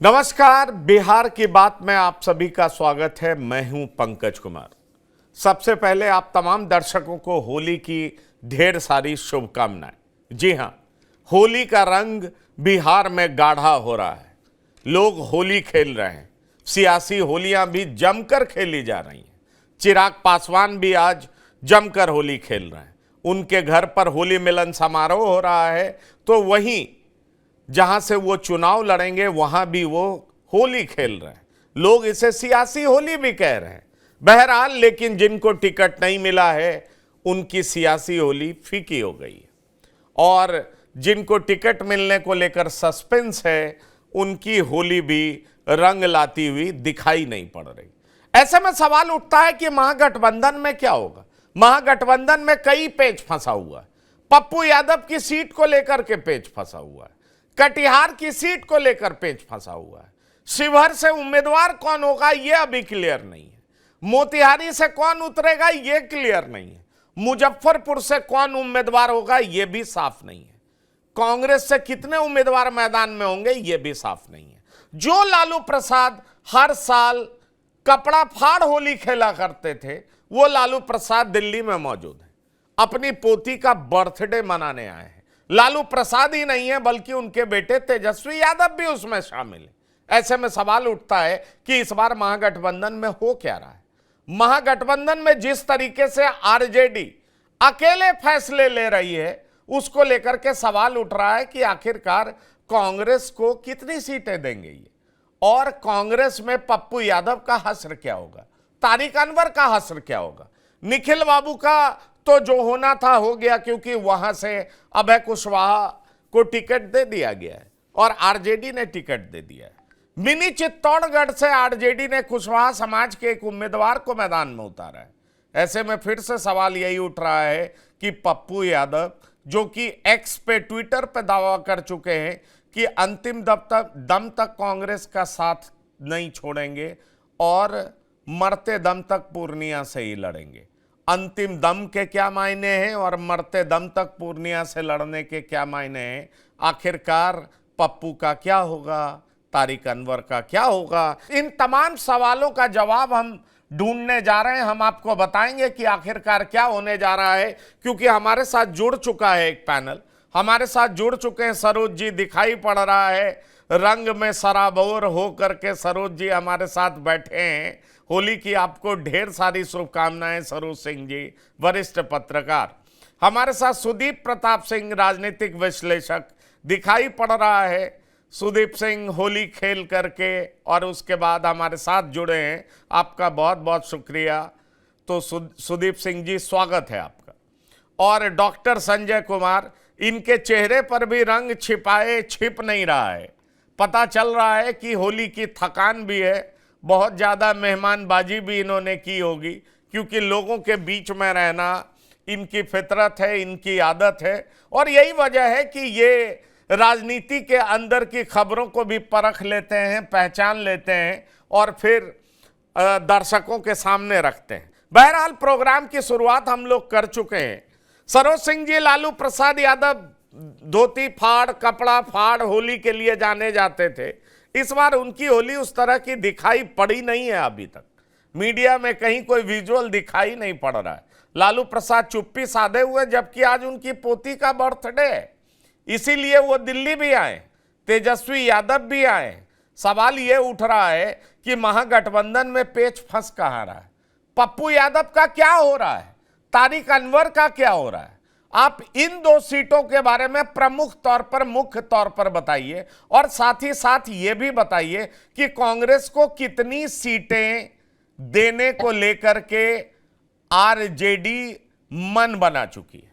नमस्कार, बिहार की बात में आप सभी का स्वागत है। मैं हूं पंकज कुमार। सबसे पहले आप तमाम दर्शकों को होली की ढेर सारी शुभकामनाएं। जी हां, होली का रंग बिहार में गाढ़ा हो रहा है। लोग होली खेल रहे हैं, सियासी होलियां भी जमकर खेली जा रही हैं। चिराग पासवान भी आज जमकर होली खेल रहे हैं। उनके घर पर होली मिलन समारोह हो रहा है, तो वहीं जहां से वो चुनाव लड़ेंगे वहां भी वो होली खेल रहे हैं। लोग इसे सियासी होली भी कह रहे हैं। बहरहाल, लेकिन जिनको टिकट नहीं मिला है उनकी सियासी होली फीकी हो गई है, और जिनको टिकट मिलने को लेकर सस्पेंस है उनकी होली भी रंग लाती हुई दिखाई नहीं पड़ रही। ऐसे में सवाल उठता है कि महागठबंधन में क्या होगा। महागठबंधन में कई पेच फंसा हुआ है। पप्पू यादव की सीट को लेकर के पेच फंसा हुआ है, कटिहार की सीट को लेकर पेच फंसा हुआ है, शिवहर से उम्मीदवार कौन होगा यह अभी क्लियर नहीं है, मोतिहारी से कौन उतरेगा यह क्लियर नहीं है, मुजफ्फरपुर से कौन उम्मीदवार होगा यह भी साफ नहीं है, कांग्रेस से कितने उम्मीदवार मैदान में होंगे यह भी साफ नहीं है। जो लालू प्रसाद हर साल कपड़ा फाड़ होली खेला करते थे, वो लालू प्रसाद दिल्ली में मौजूद है, अपनी पोती का बर्थडे मनाने आए हैं। लालू प्रसाद ही नहीं है बल्कि उनके बेटे तेजस्वी यादव भी उसमें शामिल है। ऐसे में सवाल उठता है कि इस बार महागठबंधन में हो क्या रहा है। महागठबंधन में जिस तरीके से आरजेडी अकेले फैसले ले रही है, उसको लेकर के सवाल उठ रहा है कि आखिरकार कांग्रेस को कितनी सीटें देंगे ये, और कांग्रेस में पप्पू यादव का हश्र क्या होगा, तारिक अनवर का हश्र क्या होगा। निखिल बाबू का तो जो होना था हो गया, क्योंकि वहां से अभय कुशवाहा को टिकट दे दिया गया है और आरजेडी ने टिकट दे दिया है। मिनी चित्तौड़गढ़ से आरजेडी ने कुशवाहा समाज के एक उम्मीदवार को मैदान में उतारा है। ऐसे में फिर से सवाल यही उठ रहा है कि पप्पू यादव, जो कि एक्स पे ट्विटर पे दावा कर चुके हैं कि अंतिम दम तक कांग्रेस का साथ नहीं छोड़ेंगे और मरते दम तक पूर्णिया से ही लड़ेंगे। अंतिम दम के क्या मायने हैं और मरते दम तक पूर्णिया से लड़ने के क्या मायने हैं। आखिरकार पप्पू का क्या होगा, तारिक अनवर का क्या होगा, इन तमाम सवालों का जवाब हम ढूंढने जा रहे हैं। हम आपको बताएंगे कि आखिरकार क्या होने जा रहा है, क्योंकि हमारे साथ जुड़ चुका है एक पैनल। हमारे साथ जुड़ चुके हैं सरोज जी, दिखाई पड़ रहा है रंग में सराबोर हो करके सरोज जी हमारे साथ बैठे हैं। होली की आपको ढेर सारी शुभकामनाएं सरोज सिंह जी, वरिष्ठ पत्रकार। हमारे साथ सुदीप प्रताप सिंह, राजनीतिक विश्लेषक, दिखाई पड़ रहा है। सुदीप सिंह होली खेल करके और उसके बाद हमारे साथ जुड़े हैं, आपका बहुत बहुत शुक्रिया। तो सुदीप सिंह जी, स्वागत है आपका। और डॉक्टर संजय कुमार, इनके चेहरे पर भी रंग छिपाए छिप नहीं रहा है। पता चल रहा है कि होली की थकान भी है, बहुत ज़्यादा मेहमानबाजी भी इन्होंने की होगी, क्योंकि लोगों के बीच में रहना इनकी फितरत है, इनकी आदत है। और यही वजह है कि ये राजनीति के अंदर की खबरों को भी परख लेते हैं, पहचान लेते हैं और फिर दर्शकों के सामने रखते हैं। बहरहाल, प्रोग्राम की शुरुआत हम लोग कर चुके हैं। सरोज सिंह जी, लालू प्रसाद यादव धोती फाड़, कपड़ा फाड़ होली के लिए जाने जाते थे। इस बार उनकी होली उस तरह की दिखाई पड़ी नहीं है। अभी तक मीडिया में कहीं कोई विजुअल दिखाई नहीं पड़ रहा है। लालू प्रसाद चुप्पी साधे हुए, जबकि आज उनकी पोती का बर्थडे है, इसीलिए वो दिल्ली भी आए, तेजस्वी यादव भी आए। सवाल ये उठ रहा है कि महागठबंधन में पेच फंस कहाँ रहा है, पप्पू यादव का क्या हो रहा है, तारिक अनवर का क्या हो रहा है। आप इन दो सीटों के बारे में प्रमुख तौर पर, मुख्य तौर पर बताइए, और साथ ही साथ ये भी बताइए कि कांग्रेस को कितनी सीटें देने को लेकर के आरजेडी मन बना चुकी है।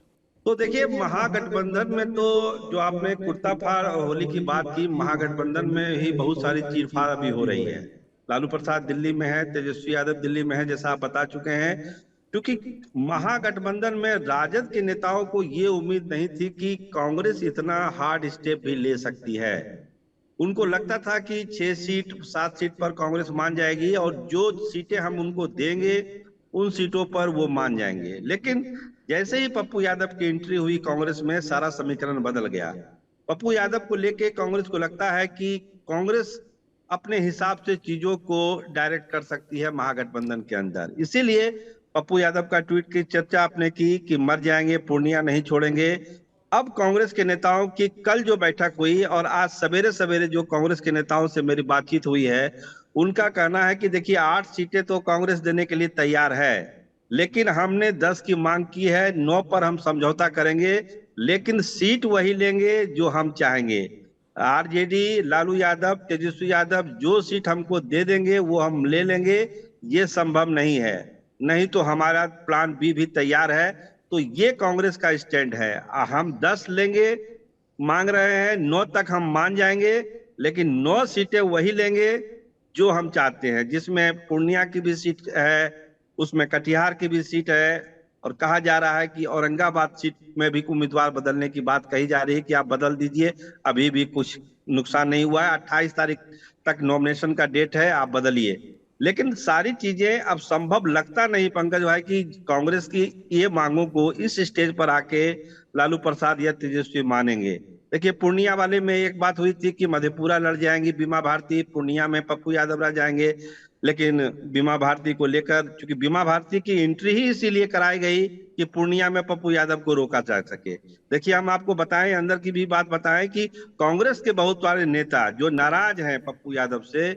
तो देखिए, महागठबंधन में तो जो आपने कुर्ता फाड़ होली की बात की, महागठबंधन में ही बहुत सारी चीरफाड़ अभी हो रही है। लालू प्रसाद दिल्ली में है, तेजस्वी यादव दिल्ली में है, जैसा आप बता चुके हैं। क्योंकि महागठबंधन में राजद के नेताओं को ये उम्मीद नहीं थी कि कांग्रेस इतना हार्ड स्टेप भी ले सकती है। उनको लगता था कि 6 सीट 7 सीट पर कांग्रेस मान जाएगी और जो सीटें हम उनको देंगे उन सीटों पर वो मान जाएंगे। लेकिन जैसे ही पप्पू यादव की एंट्री हुई कांग्रेस में, सारा समीकरण बदल गया। पप्पू यादव को लेके कांग्रेस को लगता है कि कांग्रेस अपने हिसाब से चीजों को डायरेक्ट कर सकती है महागठबंधन के अंदर। इसीलिए पप्पू यादव का ट्वीट की चर्चा आपने की कि मर जाएंगे पूर्णिया नहीं छोड़ेंगे। अब कांग्रेस के नेताओं की कल जो बैठक हुई और आज सवेरे सवेरे जो कांग्रेस के नेताओं से मेरी बातचीत हुई है, उनका कहना है कि देखिए 8 सीटें तो कांग्रेस देने के लिए तैयार है, लेकिन हमने 10 की मांग की है, 9 पर हम समझौता करेंगे, लेकिन सीट वही लेंगे जो हम चाहेंगे। आरजेडी, लालू यादव, तेजस्वी यादव जो सीट हमको दे देंगे वो हम ले लेंगे, ये संभव नहीं है। नहीं तो हमारा प्लान बी भी तैयार है। तो ये कांग्रेस का स्टैंड है। हम 10 लेंगे, मांग रहे हैं 9 तक हम मान जाएंगे, लेकिन 9 सीटें वही लेंगे जो हम चाहते हैं, जिसमें पूर्णिया की भी सीट है, उसमें कटिहार की भी सीट है, और कहा जा रहा है कि औरंगाबाद सीट में भी उम्मीदवार बदलने की बात कही जा रही है कि आप बदल दीजिए, अभी भी कुछ नुकसान नहीं हुआ है, 28 तारीख तक नॉमिनेशन का डेट है, आप बदलिए। लेकिन सारी चीजें अब संभव लगता नहीं पंकज भाई कि कांग्रेस की ये मांगों को इस स्टेज पर आके लालू प्रसाद या तेजस्वी मानेंगे। देखिए पूर्णिया वाले में एक बात हुई थी कि मधेपुरा लड़ जाएंगी बीमा भारती, पूर्णिया में पप्पू यादव रह जाएंगे, लेकिन बीमा भारती को लेकर, चूंकि बीमा भारती की एंट्री ही इसीलिए कराई गई कि पूर्णिया में पप्पू यादव को रोका जा सके। देखिए हम आपको बताएं, अंदर की भी बात बताएं कि कांग्रेस के बहुत सारे नेता जो नाराज हैं पप्पू यादव से,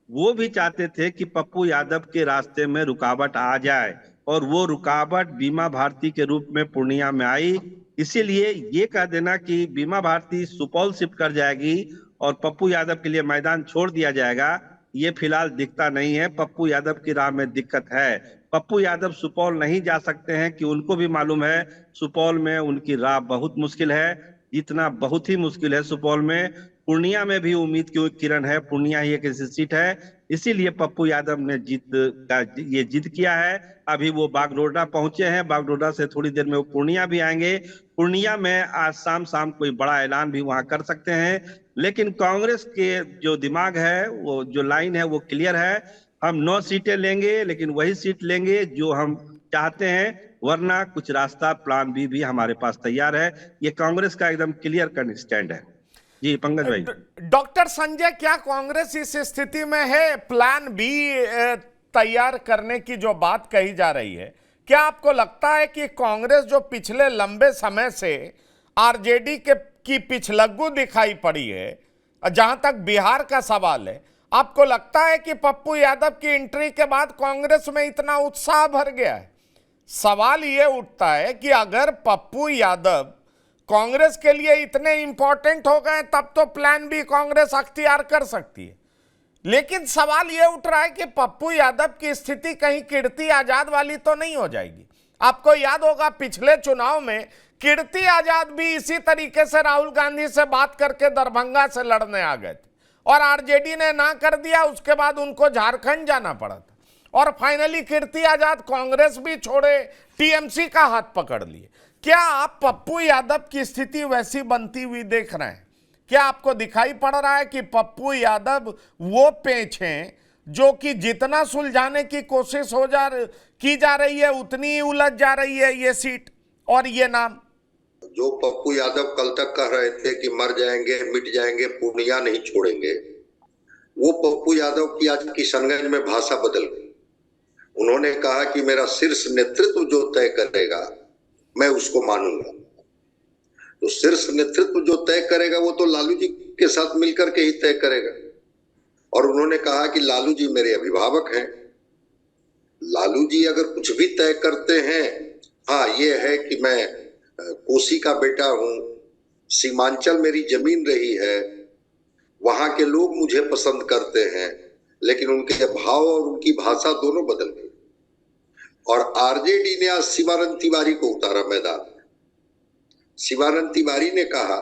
वो भी चाहते थे कि पप्पू यादव के रास्ते में रुकावट आ जाए, और वो रुकावट बीमा भारती के रूप में पूर्णिया में आई। इसीलिए ये कह देना कि बीमा भारती सुपौल शिफ्ट कर जाएगी और पप्पू यादव के लिए मैदान छोड़ दिया जाएगा, ये फिलहाल दिखता नहीं है। पप्पू यादव की राह में दिक्कत है। पप्पू यादव सुपौल नहीं जा सकते हैं कि उनको भी मालूम है सुपौल में उनकी राह बहुत मुश्किल है, जीतना बहुत ही मुश्किल है सुपौल में। पूर्णिया में भी उम्मीद की किरण है, पूर्णिया ही एक ऐसी सीट है, इसीलिए पप्पू यादव ने ये जिद किया है। अभी वो बागडोगरा पहुंचे हैं, बागडोगरा से थोड़ी देर में वो पूर्णिया भी आएंगे। पूर्णिया में आज शाम कोई बड़ा ऐलान भी वहां कर सकते हैं, लेकिन कांग्रेस के जो दिमाग है, वो जो लाइन है वो क्लियर है। हम 9 सीटें लेंगे, लेकिन वही सीट लेंगे जो हम चाहते हैं, वरना कुछ रास्ता प्लान बी भी हमारे पास तैयार है। ये कांग्रेस का एकदम क्लियर कट स्टैंड है। जी पंकज भाई। डॉक्टर संजय, क्या कांग्रेस इस स्थिति में है प्लान बी तैयार करने की जो बात कही जा रही है? क्या आपको लगता है कि कांग्रेस जो पिछले लंबे समय से आरजेडी की पिछलग्गू दिखाई पड़ी है, जहां तक बिहार का सवाल है, आपको लगता है कि पप्पू यादव की एंट्री के बाद कांग्रेस में इतना उत्साह भर गया है? सवाल यह उठता है कि अगर पप्पू यादव कांग्रेस के लिए इतने इंपॉर्टेंट हो गए, तब तो प्लान बी कांग्रेस अख्तियार कर सकती है। लेकिन सवाल यह उठ रहा है कि पप्पू यादव की स्थिति कहीं कीर्ति आजाद वाली तो नहीं हो जाएगी? आपको याद होगा पिछले चुनाव में कीर्ति आजाद भी इसी तरीके से राहुल गांधी से बात करके दरभंगा से लड़ने आ गए थे, और आरजेडी ने ना कर दिया। उसके बाद उनको झारखंड जाना पड़ा था, और फाइनली कीर्ति आजाद कांग्रेस भी छोड़े, टीएमसी का हाथ पकड़ लिए। क्या आप पप्पू यादव की स्थिति वैसी बनती हुई देख रहे हैं? क्या आपको दिखाई पड़ रहा है कि पप्पू यादव वो पेंच हैं जो कि जितना सुलझाने की कोशिश की जा रही है, उतनी ही उलझ जा रही है ये सीट और ये नाम? जो पप्पू यादव कल तक कह रहे थे कि मर जाएंगे, मिट जाएंगे, पूर्णिया नहीं छोड़ेंगे, वो पप्पू यादव की आज किशनगंज में भाषा बदल गई। उन्होंने कहा कि मेरा शीर्ष नेतृत्व जो तय करेगा मैं उसको मानूंगा। तो शीर्ष नेतृत्व जो तय करेगा वो तो लालू जी के साथ मिलकर के ही तय करेगा। और उन्होंने कहा कि लालू जी मेरे अभिभावक हैं, लालू जी अगर कुछ भी तय करते हैं, हाँ ये है कि मैं कोसी का बेटा हूं, सीमांचल मेरी जमीन रही है, वहां के लोग मुझे पसंद करते हैं, लेकिन उनके भाव और उनकी भाषा दोनों बदल गई। और आरजेडी ने आज शिवानंद तिवारी को उतारा मैदान में। शिवानंद तिवारी ने कहा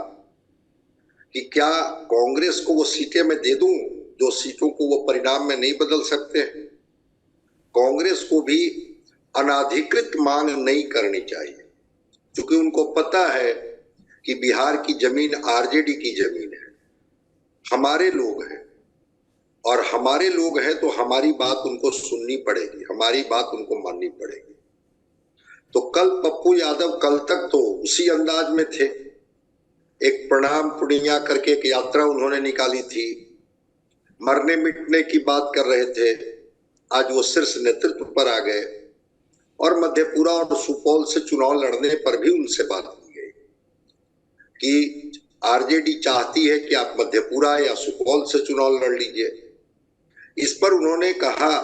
कि क्या कांग्रेस को वो सीटें मैं दे दूं जो सीटों को वो परिणाम में नहीं बदल सकते हैं। कांग्रेस को भी अनाधिकृत मांग नहीं करनी चाहिए, क्योंकि उनको पता है कि बिहार की जमीन आरजेडी की जमीन है, हमारे लोग हैं, और हमारे लोग हैं तो हमारी बात उनको सुननी पड़ेगी, हमारी बात उनको माननी पड़ेगी। तो कल पप्पू यादव कल तक तो उसी अंदाज में थे, एक प्रणाम पूर्णिया करके एक यात्रा उन्होंने निकाली थी, मरने मिटने की बात कर रहे थे, आज वो शीर्ष नेतृत्व पर आ गए और मधेपुरा और सुपौल से चुनाव लड़ने पर भी उनसे बात की गई कि आरजेडी चाहती है कि आप मधेपुरा या सुपौल से चुनाव लड़ लीजिए। इस पर उन्होंने कहा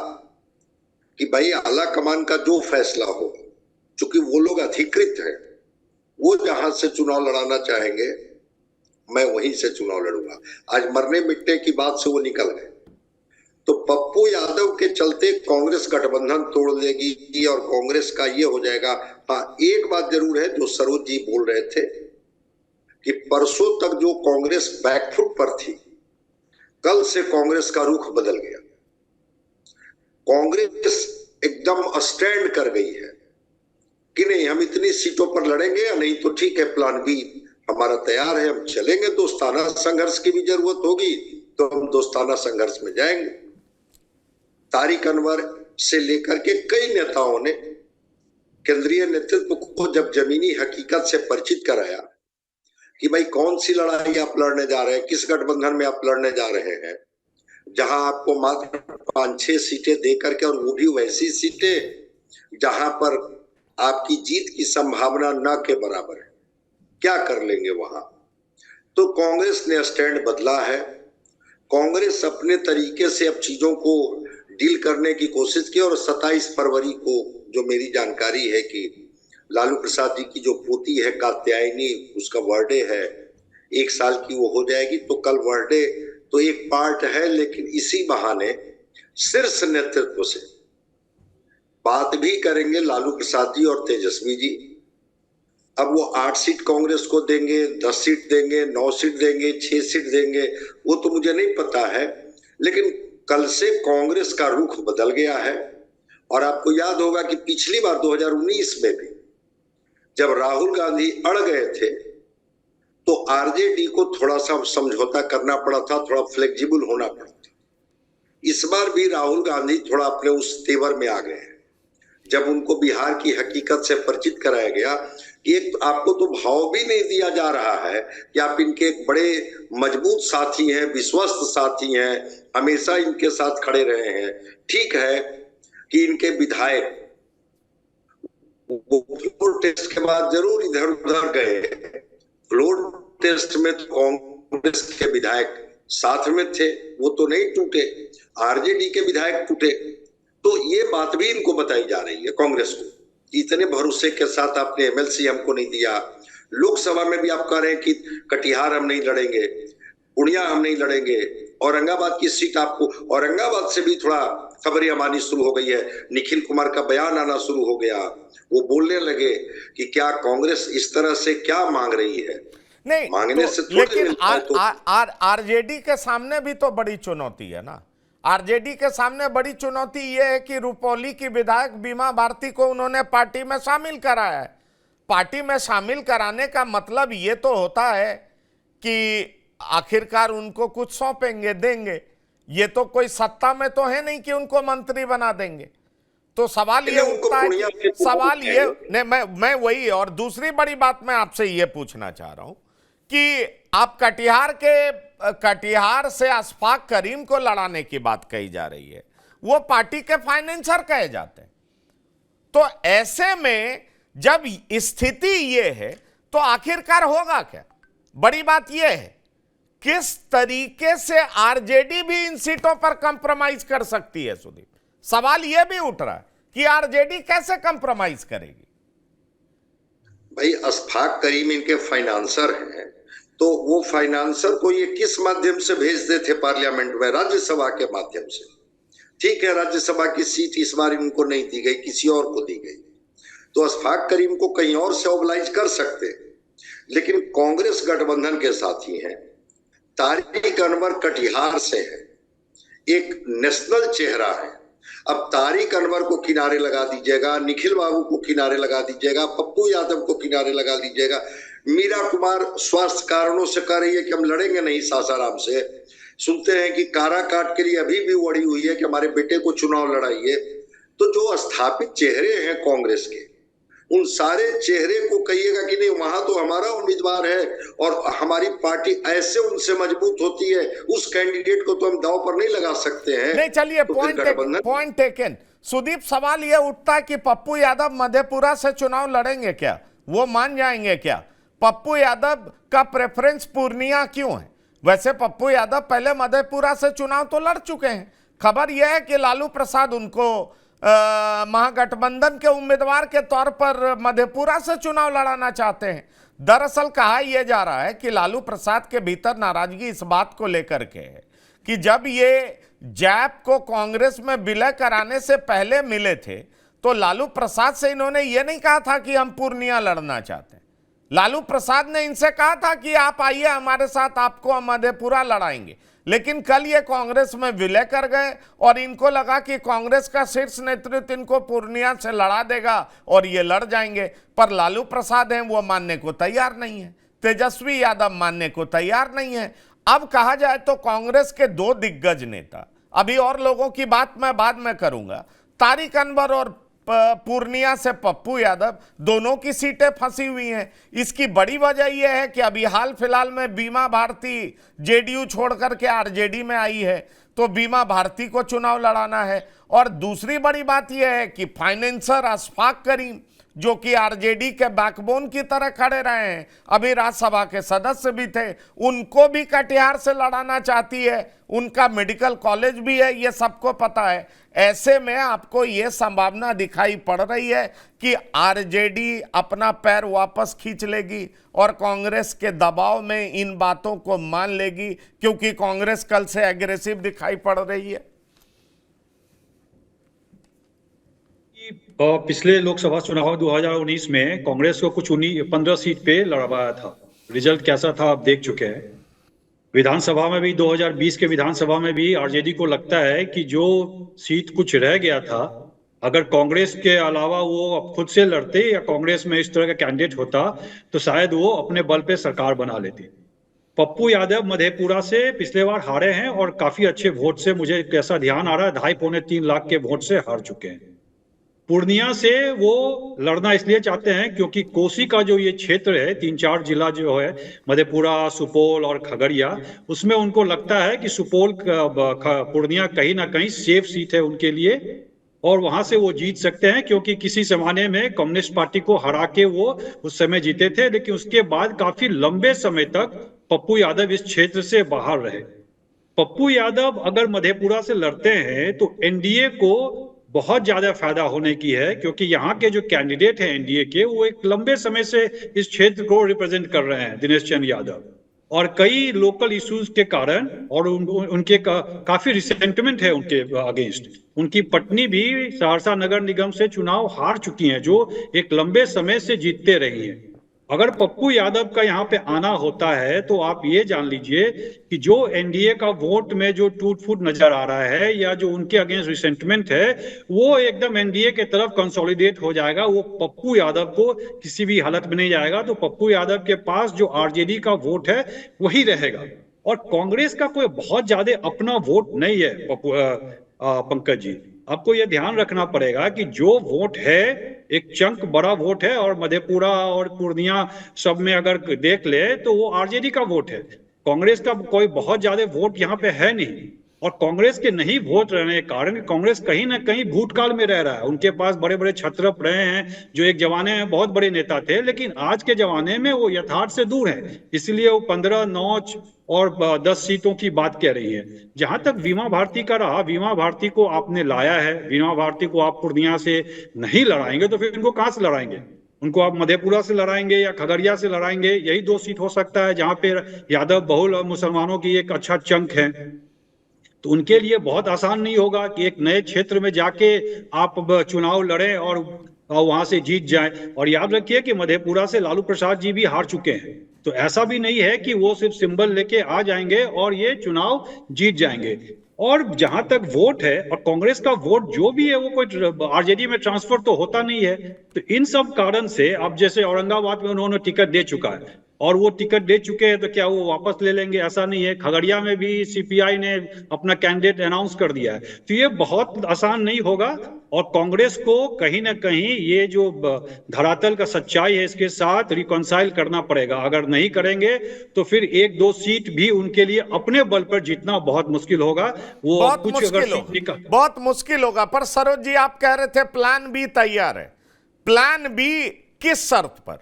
कि भाई आला कमान का जो फैसला हो, चूंकि वो लोग अधिकृत हैं, वो जहां से चुनाव लड़ाना चाहेंगे मैं वहीं से चुनाव लड़ूंगा। आज मरने मिटने की बात से वो निकल गए। तो पप्पू यादव के चलते कांग्रेस गठबंधन तोड़ लेगी और कांग्रेस का ये हो जाएगा। हाँ, एक बात जरूर है जो सरोज जी बोल रहे थे कि परसों तक जो कांग्रेस बैकफुट पर थी, कल से कांग्रेस का रुख बदल गया। कांग्रेस एकदम स्टैंड कर गई है कि नहीं, हम इतनी सीटों पर लड़ेंगे या नहीं तो ठीक है, प्लान बी हमारा तैयार है, हम चलेंगे। दोस्ताना संघर्ष की भी जरूरत होगी तो हम दोस्ताना संघर्ष में जाएंगे। तारिक अनवर से लेकर के कई नेताओं ने केंद्रीय नेतृत्व को जब जमीनी हकीकत से परिचित कराया कि भाई कौन सी लड़ाई आप लड़ने जा रहे हैं, किस गठबंधन में आप लड़ने जा रहे हैं, जहां आपको मात्र 5-6 सीटें दे करके, और वो भी वैसी सीटें जहां पर आपकी जीत की संभावना न के बराबर है, क्या कर लेंगे वहां। तो कांग्रेस ने स्टैंड बदला है। कांग्रेस अपने तरीके से अब चीजों को डील करने की कोशिश की और 27 फरवरी को जो मेरी जानकारी है कि लालू प्रसाद जी की जो पोती है कात्यायनी, उसका बर्थडे है, 1 साल की वो हो जाएगी। तो कल बर्थडे तो एक पार्ट है, लेकिन इसी बहाने शीर्ष नेतृत्व से बात भी करेंगे लालू प्रसाद जी और तेजस्वी जी। अब वो 8 सीट कांग्रेस को देंगे, 10 सीट देंगे, 9 सीट देंगे, 6 सीट देंगे, वो तो मुझे नहीं पता है, लेकिन कल से कांग्रेस का रुख बदल गया है। और आपको याद होगा कि पिछली बार 2019 में भी जब राहुल गांधी अड़ गए थे तो आरजेडी को थोड़ा सा समझौता करना पड़ा था, थोड़ा फ्लेक्सिबल होना पड़ा था। इस बार भी राहुल गांधी थोड़ा अपने उस तेवर में आ गए हैं जब उनको बिहार की हकीकत से परिचित कराया गया कि एक आपको तो भाव भी नहीं दिया जा रहा है कि आप इनके एक बड़े मजबूत साथी हैं, विश्वस्त साथी हैं, हमेशा इनके साथ खड़े रहे हैं। ठीक है कि इनके विधायक फ्लोर टेस्ट के बाद जरूर इधर उधर गए, फ्लोर टेस्ट में तो कांग्रेस के विधायक साथ में थे, वो तो नहीं टूटे, आरजेडी के विधायक टूटे। तो ये बात भी इनको बताई जा रही है कांग्रेस को, इतने भरोसे के साथ आपने एमएलसी हमको नहीं दिया। लोकसभा में भी आप कह रहे हैं कि कटिहार हम नहीं लड़ेंगे, पूर्णिया हम नहीं लड़ेंगे, औरंगाबाद की सीट आपको, औरंगाबाद से भी थोड़ा खबरें आनी शुरू हो गई है, निखिल कुमार का बयान आना शुरू हो गया, वो बोलने लगे कि क्या कांग्रेस इस तरह से क्या मांग रही है। नहीं मांगने तो, से लेकिन आरजेडी के सामने भी तो बड़ी चुनौती है ना। आरजेडी के सामने बड़ी चुनौती यह है कि रुपौली की विधायक बीमा भारती को उन्होंने पार्टी में शामिल कराया है। पार्टी में शामिल कराने का मतलब ये तो होता है कि आखिरकार उनको कुछ सौंपेंगे, देंगे। ये तो कोई सत्ता में तो है नहीं कि उनको मंत्री बना देंगे। तो सवाल ये उठता है कि सवाल ये नहीं, मैं वही, और दूसरी बड़ी बात मैं आपसे ये पूछना चाह रहा हूं कि आप कटिहार से अशफाक करीम को लड़ाने की बात कही जा रही है, वो पार्टी के फाइनेंसर कहे जाते हैं। तो ऐसे में जब स्थिति ये है तो आखिरकार होगा क्या? बड़ी बात यह है किस तरीके से आरजेडी भी इन सीटों पर कंप्रोमाइज कर सकती है। सुदीप, सवाल यह भी उठ रहा है कि आरजेडी कैसे कंप्रोमाइज करेगी। भाई अशफाक करीम इनके फाइनेंसर हैं, तो वो फाइनेंसर को ये किस माध्यम से भेजते थे पार्लियामेंट में? राज्यसभा के माध्यम से। ठीक है, राज्यसभा की सीट इस बार इनको नहीं दी गई, किसी और को दी गई, तो अशफाक करीम को कहीं और से ऑबलाइज कर सकते, लेकिन कांग्रेस गठबंधन के साथी हैं। तारिक अनवर कटिहार से है, एक नेशनल चेहरा है। अब तारिक अनवर को किनारे लगा दीजिएगा, निखिल बाबू को किनारे लगा दीजिएगा, पप्पू यादव को किनारे लगा दीजिएगा, मीरा कुमार स्वास्थ्य कारणों से कह रही है कि हम लड़ेंगे नहीं सासाराम से, सुनते हैं कि काराकाट के लिए अभी भी वड़ी हुई है कि हमारे बेटे को चुनाव लड़ाइए। तो जो स्थापित चेहरे हैं कांग्रेस के, उन सारे चेहरे को कहिएगा कि नहीं वहां तो हमारा उम्मीदवार है और हमारी पार्टी ऐसे उनसे मजबूत होती है, उस कैंडिडेट को तो हम दांव पर नहीं लगा सकते हैं। नहीं चलिए, तो फिर गठबंधन पॉइंट टेकन। सुदीप, सवाल यह उठता है कि पप्पू यादव मधेपुरा से चुनाव लड़ेंगे क्या? वो मान जाएंगे क्या? पप्पू यादव का प्रेफरेंस पूर्णिया क्यों है? वैसे पप्पू यादव पहले मधेपुरा से चुनाव तो लड़ चुके हैं। खबर यह है कि लालू प्रसाद उनको महागठबंधन के उम्मीदवार के तौर पर मधेपुरा से चुनाव लड़ाना चाहते हैं। दरअसल कहा यह जा रहा है कि लालू प्रसाद के भीतर नाराजगी इस बात को लेकर के है कि जब ये जैप को कांग्रेस में विलय कराने से पहले मिले थे तो लालू प्रसाद से इन्होंने ये नहीं कहा था कि हम पूर्णिया लड़ना चाहते हैं। लालू प्रसाद ने इनसे कहा था कि आप आइए हमारे साथ, आपको हम मधेपुरा लड़ाएंगे। लेकिन कल ये कांग्रेस में विलय कर गए और इनको लगा कि कांग्रेस का शीर्ष नेतृत्व इनको पूर्णिया से लड़ा देगा और ये लड़ जाएंगे। पर लालू प्रसाद हैं वो मानने को तैयार नहीं है, तेजस्वी यादव मानने को तैयार नहीं है। अब कहा जाए तो कांग्रेस के दो दिग्गज नेता, अभी और लोगों की बात मैं बाद में करूंगा, तारिक अनवर और पूर्णिया से पप्पू यादव, दोनों की सीटें फंसी हुई हैं। इसकी बड़ी वजह यह है कि अभी हाल फिलहाल में बीमा भारती जेडीयू छोड़ करके आरजेडी में आई है, तो बीमा भारती को चुनाव लड़ाना है। और दूसरी बड़ी बात यह है कि फाइनेंसर अशफाक करीम, जो कि आरजेडी के बैकबोन की तरह खड़े रहे हैं, अभी राज्यसभा के सदस्य भी थे, उनको भी कटिहार से लड़ाना चाहती है। उनका मेडिकल कॉलेज भी है, ये सबको पता है। ऐसे में आपको ये संभावना दिखाई पड़ रही है कि आरजेडी अपना पैर वापस खींच लेगी और कांग्रेस के दबाव में इन बातों को मान लेगी, क्योंकि कांग्रेस कल से एग्रेसिव दिखाई पड़ रही है। पिछले लोकसभा चुनाव 2019 में कांग्रेस को कुछ 15 सीट पे लड़वाया था। रिजल्ट कैसा था आप देख चुके हैं। विधानसभा में भी 2020 के विधानसभा में भी आरजेडी को लगता है कि जो सीट कुछ रह गया था, अगर कांग्रेस के अलावा वो खुद से लड़ते या कांग्रेस में इस तरह का कैंडिडेट होता तो शायद वो अपने बल पे सरकार बना लेती। पप्पू यादव मधेपुरा से पिछले बार हारे हैं और काफी अच्छे वोट से, मुझे कैसा ध्यान आ रहा है, 2.5-3 लाख के वोट से हार चुके हैं। पूर्णिया से वो लड़ना इसलिए चाहते हैं क्योंकि कोसी का जो ये क्षेत्र है, 3-4 जिला जो है, मधेपुरा, सुपौल और खगड़िया, उसमें उनको लगता है कि सुपौल पूर्णिया कहीं ना कहीं सेफ सीट है उनके लिए और वहां से वो जीत सकते हैं, क्योंकि किसी जमाने में कम्युनिस्ट पार्टी को हरा के वो उस समय जीते थे। लेकिन उसके बाद काफी लंबे समय तक पप्पू यादव इस क्षेत्र से बाहर रहे। पप्पू यादव अगर मधेपुरा से लड़ते हैं तो एनडीए को बहुत ज्यादा फायदा होने की है, क्योंकि यहाँ के जो कैंडिडेट हैं एनडीए के, वो एक लंबे समय से इस क्षेत्र को रिप्रेजेंट कर रहे हैं, दिनेश चंद्र यादव, और कई लोकल इश्यूज के कारण और उनके काफी रिसेंटमेंट है उनके अगेंस्ट। उनकी पत्नी भी सहरसा नगर निगम से चुनाव हार चुकी हैं, जो एक लंबे समय से जीतते रही हैं। अगर पप्पू यादव का यहाँ पे आना होता है तो आप ये जान लीजिए कि जो एनडीए का वोट में जो टूट फूट नजर आ रहा है या जो उनके अगेंस्ट रिसेंटमेंट है, वो एकदम एनडीए के तरफ कंसोलिडेट हो जाएगा। वो पप्पू यादव को किसी भी हालत में नहीं जाएगा। तो पप्पू यादव के पास जो आरजेडी का वोट है वही रहेगा और कांग्रेस का कोई बहुत ज्यादा अपना वोट नहीं है। पंकज जी, आपको यह ध्यान रखना पड़ेगा कि जो वोट है, एक चंक बड़ा वोट है और मधेपुरा और पूर्णिया सब में अगर देख ले तो वो आरजेडी का वोट है। कांग्रेस का कोई बहुत ज्यादा वोट यहाँ पे है नहीं। और कांग्रेस के नहीं वोट रहने के कारण कांग्रेस कहीं ना कहीं भूतकाल में रह रहा है। उनके पास बड़े बड़े छत्रप रहे हैं जो एक जमाने में बहुत बड़े नेता थे, लेकिन आज के जमाने में वो यथार्थ से दूर है। इसलिए वो 15, 9 और 10 सीटों की बात कह रही है। जहां तक बीमा भारती का रहा, बीमा भारती को आपने लाया है, बीमा भारती को आप पूर्णिया से नहीं लड़ाएंगे तो फिर इनको कहां से लड़ाएंगे? उनको आप मधेपुरा से लड़ाएंगे या खगड़िया से लड़ाएंगे? यही 2 सीट हो सकता है जहां पे यादव बहुल और मुसलमानों की एक अच्छा चंक है। तो उनके लिए बहुत आसान नहीं होगा कि एक नए क्षेत्र में जाके आप चुनाव लड़ें और वहां से जीत जाएं। और याद रखिए कि मधेपुरा से लालू प्रसाद जी भी हार चुके हैं, तो ऐसा भी नहीं है कि वो सिर्फ सिंबल लेके आ जाएंगे और ये चुनाव जीत जाएंगे। और जहां तक वोट है और कांग्रेस का वोट जो भी है वो कोई आरजेडी में ट्रांसफर तो होता नहीं है। तो इन सब कारण से अब जैसे औरंगाबाद में उन्होंने टिकट दे चुका है, और वो टिकट दे चुके हैं तो क्या वो वापस ले लेंगे? ऐसा नहीं है। खगड़िया में भी सीपीआई ने अपना कैंडिडेट अनाउंस कर दिया है। तो ये बहुत आसान नहीं होगा और कांग्रेस को कहीं ना कहीं ये जो धरातल का सच्चाई है इसके साथ रिकॉन्साइल करना पड़ेगा। अगर नहीं करेंगे तो फिर एक दो सीट भी उनके लिए अपने बल पर जीतना बहुत मुश्किल होगा। वो बहुत कुछ अगर मुश्किल सीट होगा, निकाल बहुत मुश्किल होगा। पर सरोज जी, आप कह रहे थे प्लान बी तैयार है। प्लान बी किस शर्त पर?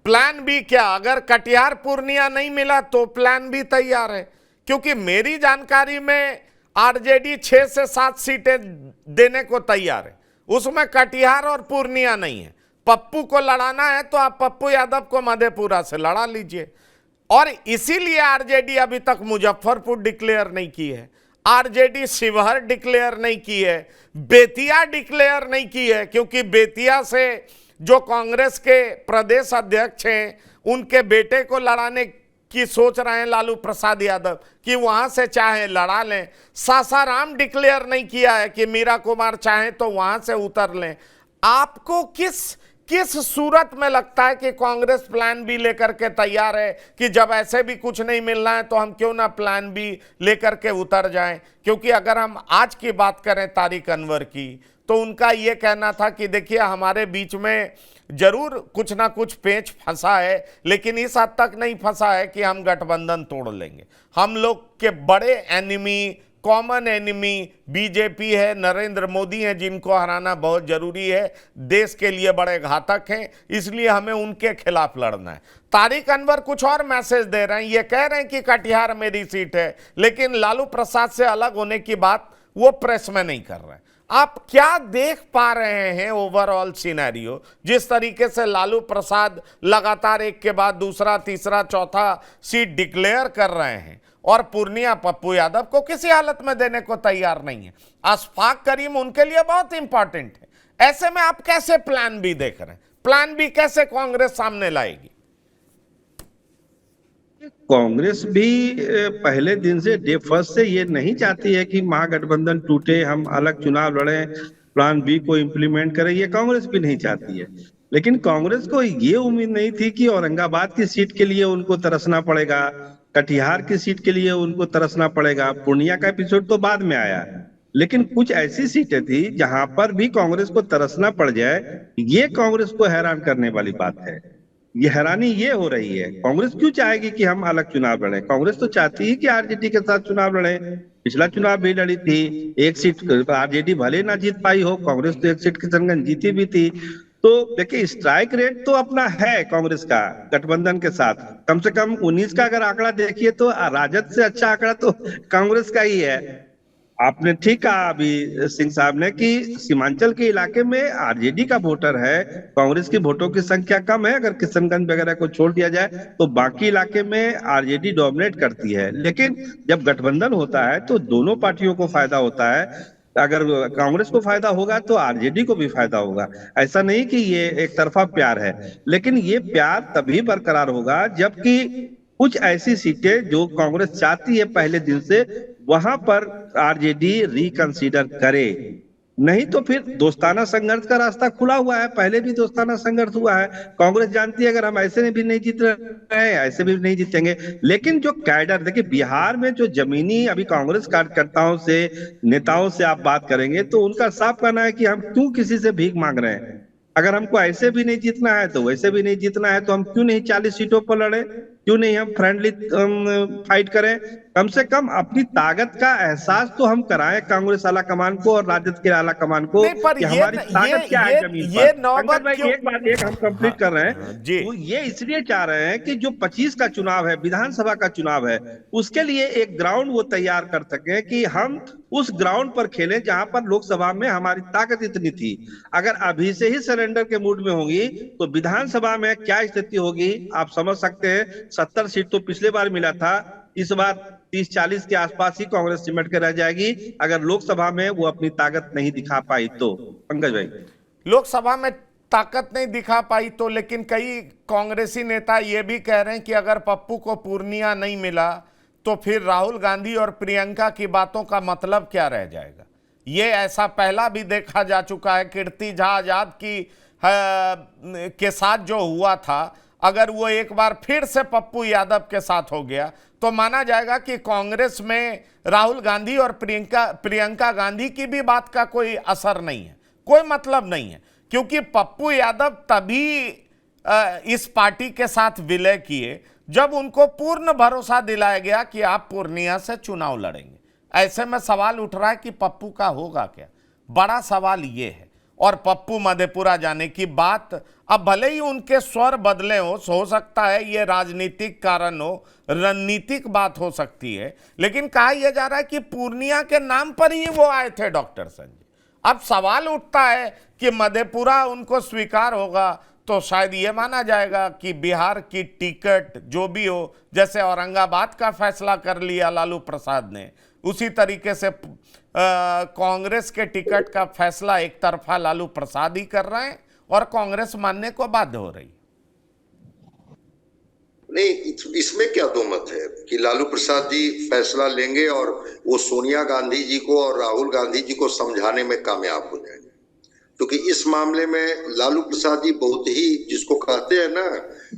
प्लान बी क्या? अगर कटिहार पूर्णिया नहीं मिला तो प्लान बी तैयार है? क्योंकि मेरी जानकारी में आरजेडी 6 से 7 सीटें देने को तैयार है, उसमें कटिहार और पूर्णिया नहीं है। पप्पू को लड़ाना है तो आप पप्पू यादव को मधेपुरा से लड़ा लीजिए। और इसीलिए आरजेडी अभी तक मुजफ्फरपुर डिक्लेयर नहीं की है, आरजेडी शिवहर डिक्लेयर नहीं की है, बेतिया डिक्लेयर नहीं की है, क्योंकि बेतिया से जो कांग्रेस के प्रदेश अध्यक्ष हैं उनके बेटे को लड़ाने की सोच रहे हैं लालू प्रसाद यादव कि वहां से चाहे लड़ा लें। सासाराम डिक्लेयर नहीं किया है कि मीरा कुमार चाहे तो वहां से उतर लें। आपको किस सूरत में लगता है कि कांग्रेस प्लान बी लेकर के तैयार है कि जब ऐसे भी कुछ नहीं मिलना है तो हम क्यों ना प्लान बी लेकर के उतर जाएं? क्योंकि अगर हम आज की बात करें तारिक अनवर की, तो उनका यह कहना था कि देखिए हमारे बीच में जरूर कुछ ना कुछ पेच फंसा है, लेकिन इस हद तक नहीं फंसा है कि हम गठबंधन तोड़ लेंगे। हम लोग के बड़े एनिमी, कॉमन एनिमी बीजेपी है, नरेंद्र मोदी हैं, जिनको हराना बहुत जरूरी है, देश के लिए बड़े घातक हैं, इसलिए हमें उनके खिलाफ लड़ना है। तारिक अनवर कुछ और मैसेज दे रहे हैं, ये कह रहे हैं कि कटिहार मेरी सीट है, लेकिन लालू प्रसाद से अलग होने की बात वो प्रेस में नहीं कर रहे हैं। आप क्या देख पा रहे हैं ओवरऑल सिनेरियो, जिस तरीके से लालू प्रसाद लगातार एक के बाद दूसरा, तीसरा, चौथा सीट डिक्लेयर कर रहे हैं और पूर्णिया पप्पू यादव को किसी हालत में देने को तैयार नहीं है? अशफाक करीम उनके लिए बहुत इंपॉर्टेंट है। ऐसे में आप कैसे प्लान बी देख रहे हैं? प्लान बी कैसे कांग्रेस सामने लाएगी? कांग्रेस भी पहले दिन से डे फर्स्ट से ये नहीं चाहती है कि महागठबंधन टूटे, हम अलग चुनाव लड़ें, प्लान बी को इम्प्लीमेंट करें, ये कांग्रेस भी नहीं चाहती है। लेकिन कांग्रेस को ये उम्मीद नहीं थी कि औरंगाबाद की सीट के लिए उनको तरसना पड़ेगा, कटिहार की सीट के लिए उनको तरसना पड़ेगा। पूर्णिया का एपिसोड तो बाद में आया, लेकिन कुछ ऐसी सीटें थी जहां पर भी कांग्रेस को तरसना पड़ जाए, ये कांग्रेस को हैरान करने वाली बात है। ये हैरानी ये हो रही है, कांग्रेस क्यों चाहेगी कि हम अलग चुनाव लड़ें? कांग्रेस तो चाहती है कि आरजेडी के साथ चुनाव लड़ें। पिछला चुनाव भी लड़ी थी, एक सीट आरजेडी भले ना जीत पाई हो, कांग्रेस तो एक सीट किशनगंज जीती भी थी। तो देखिए, स्ट्राइक रेट तो अपना है कांग्रेस का गठबंधन के साथ, कम से कम 19 का अगर आंकड़ा देखिए तो राजद से अच्छा आंकड़ा तो कांग्रेस का ही है। आपने ठीक कहा अभी सिंह साहब ने कि सीमांचल के इलाके में आरजेडी का वोटर है, कांग्रेस की वोटों की संख्या कम है। अगर किशनगंज वगैरह को छोड़ दिया जाए तो बाकी इलाके में आरजेडी डोमिनेट करती है। लेकिन जब गठबंधन होता है तो दोनों पार्टियों को फायदा होता है। अगर कांग्रेस को फायदा होगा तो आरजेडी को भी फायदा होगा। ऐसा नहीं कि ये एक तरफा प्यार है, लेकिन ये प्यार तभी बरकरार होगा जबकि कुछ ऐसी सीटें जो कांग्रेस चाहती है पहले दिन से, वहां पर आरजेडी रिकंसीडर करे। नहीं तो फिर दोस्ताना संघर्ष का रास्ता खुला हुआ है, पहले भी दोस्ताना संघर्ष हुआ है। कांग्रेस जानती है अगर हम ऐसे भी नहीं जीत रहे हैं, ऐसे भी नहीं जीतेंगे। लेकिन जो कैडर, देखिए बिहार में जो जमीनी अभी कांग्रेस कार्यकर्ताओं से, नेताओं से आप बात करेंगे तो उनका साफ कहना है कि हम क्यों किसी से भीख मांग रहे हैं। अगर हमको ऐसे भी नहीं जीतना है तो वैसे भी नहीं जीतना है, तो हम क्यों नहीं 40 सीटों पर लड़े, क्यों नहीं हम फ्रेंडली फाइट करें। कम से कम अपनी ताकत का एहसास तो हम कराएं कांग्रेस आला कमान को और राजद के आला कमान को कि हमारी ताकत क्या है जमीन पर। ये नौबत क्यों? एक बात एक हम कंप्लीट कर रहे हैं जी। वो ये इसलिए चाह रहे हैं कि जो 25 का चुनाव है, विधानसभा का चुनाव है, उसके लिए एक ग्राउंड वो तैयार कर सके कि हम उस ग्राउंड पर खेलें जहां पर लोकसभा में हमारी ताकत इतनी थी। अगर अभी से ही सरेंडर के मूड में होंगी तो विधानसभा में क्या स्थिति होगी आप समझ सकते हैं। 70 सीट तो पिछले बार मिला था, इस बार 30-40 के आसपास ही कांग्रेस सिमट के रह जाएगी अगर लोकसभा में वो अपनी ताकत नहीं दिखा पाई तो। पंकज भाई, लोकसभा में ताकत नहीं दिखा पाई तो, लेकिन कई कांग्रेसी नेता ये भी कह रहे हैं कि अगर पप्पू को पूर्णिया नहीं मिला तो फिर राहुल गांधी और प्रियंका की बातों का मतलब क्या रह जाएगा। ये ऐसा पहला भी देखा जा चुका है, कीर्ति झा आजाद की के साथ जो हुआ था। अगर वो एक बार फिर से पप्पू यादव के साथ हो गया तो माना जाएगा कि कांग्रेस में राहुल गांधी और प्रियंका गांधी की भी बात का कोई असर नहीं है, कोई मतलब नहीं है, क्योंकि पप्पू यादव तभी इस पार्टी के साथ विलय किए जब उनको पूर्ण भरोसा दिलाया गया कि आप पूर्णिया से चुनाव लड़ेंगे। ऐसे में सवाल उठ रहा है कि पप्पू का होगा क्या। बड़ा सवाल ये है। और पप्पू मधेपुरा जाने की बात, अब भले ही उनके स्वर बदले हो सकता है ये राजनीतिक कारण हो, रणनीतिक बात हो सकती है, लेकिन कहा यह जा रहा है कि पूर्णिया के नाम पर ही वो आए थे डॉक्टर संजय। अब सवाल उठता है कि मधेपुरा उनको स्वीकार होगा तो शायद ये माना जाएगा कि बिहार की टिकट जो भी हो, जैसे औरंगाबाद का फैसला कर लिया लालू प्रसाद ने, उसी तरीके से कांग्रेस के टिकट का फैसला एक तरफा लालू प्रसाद ही कर रहे हैं और कांग्रेस मानने को बाध्य हो रही। नहीं, इसमें क्या दो मत है कि लालू प्रसाद जी फैसला लेंगे और वो सोनिया गांधी जी को और राहुल गांधी जी को समझाने में कामयाब हो जाएंगे, क्योंकि इस मामले में लालू प्रसाद जी बहुत ही, जिसको कहते हैं ना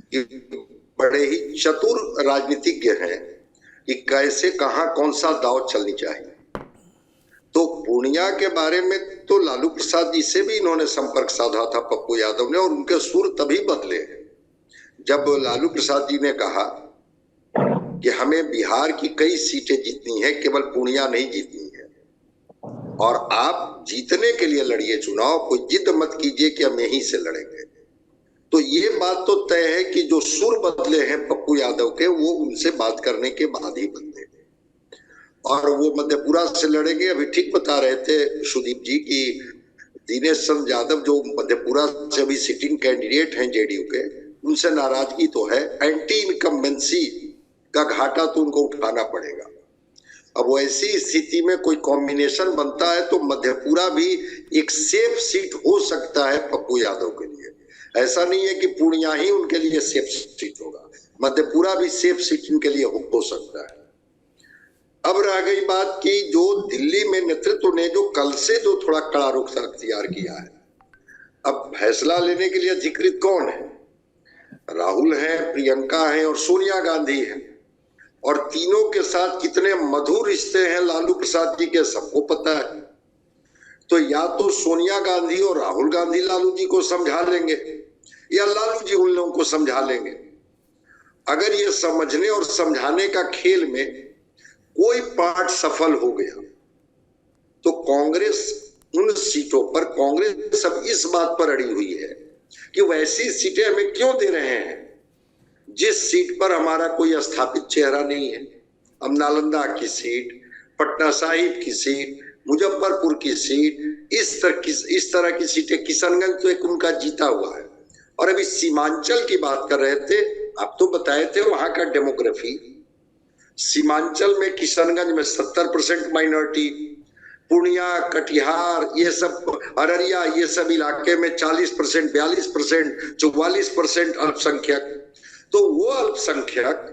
कि बड़े ही चतुर राजनीतिज्ञ हैं कि कैसे कहां कौन सा दाव चलनी चाहिए। तो पूर्णिया के बारे में तो लालू प्रसाद जी से भी इन्होंने संपर्क साधा था पप्पू यादव ने, और उनके सुर तभी बदले जब लालू प्रसाद जी ने कहा कि हमें बिहार की कई सीटें जीतनी है, केवल पूर्णिया नहीं जीतनी है, और आप जीतने के लिए लड़िए चुनाव, कोई जिद मत कीजिए कि हम यहीं से लड़ेंगे। तो ये बात तो तय है कि जो सुर बदले हैं पप्पू यादव के, वो उनसे बात करने के बाद ही बदले, और वो मधेपुरा से लड़ेंगे। अभी ठीक बता रहे थे सुदीप जी कि दिनेश चंद्र यादव जो मधेपुरा से अभी सिटिंग कैंडिडेट हैं जेडीयू के, उनसे नाराजगी तो है, एंटी इनकम्बेंसी का घाटा तो उनको उठाना पड़ेगा। अब वैसी स्थिति में कोई कॉम्बिनेशन बनता है तो मधेपुरा भी एक सेफ सीट हो सकता है पप्पू यादव के लिए। ऐसा नहीं है कि पूर्णिया ही उनके लिए सेफ सीट होगा, मधेपुरा भी सेफ सीट उनके लिए हो सकता है। अब रह गई बात कि जो दिल्ली में नेतृत्व ने जो कल से जो थोड़ा कड़ा रुख अख्तियार किया है, अब फैसला लेने के लिए अधिकृत कौन है? राहुल है, प्रियंका है और सोनिया गांधी है, और तीनों के साथ कितने मधुर रिश्ते हैं लालू प्रसाद जी के, सबको पता है। तो या तो सोनिया गांधी और राहुल गांधी लालू जी को समझा लेंगे, या लालू जी उन लोगों को समझा लेंगे। अगर ये समझने और समझाने का खेल में कोई पार्ट सफल हो गया तो कांग्रेस उन सीटों पर, कांग्रेस सब इस बात पर अड़ी हुई है कि वैसी सीटें हमें क्यों दे रहे हैं जिस सीट पर हमारा कोई स्थापित चेहरा नहीं है। अब नालंदा की सीट, पटना साहिब की सीट, मुजफ्फरपुर की सीट, इस तरह की सीटें, किशनगंज तो एक उनका जीता हुआ है। और अभी सीमांचल की बात कर रहे थे, आप तो बताए थे वहां का डेमोग्राफी। सीमांचल में किशनगंज में 70% माइनॉरिटी, पूर्णिया, कटिहार, ये सब, अररिया, ये सब इलाके में 40%, 42%, 44% अल्पसंख्यक। तो वो अल्पसंख्यक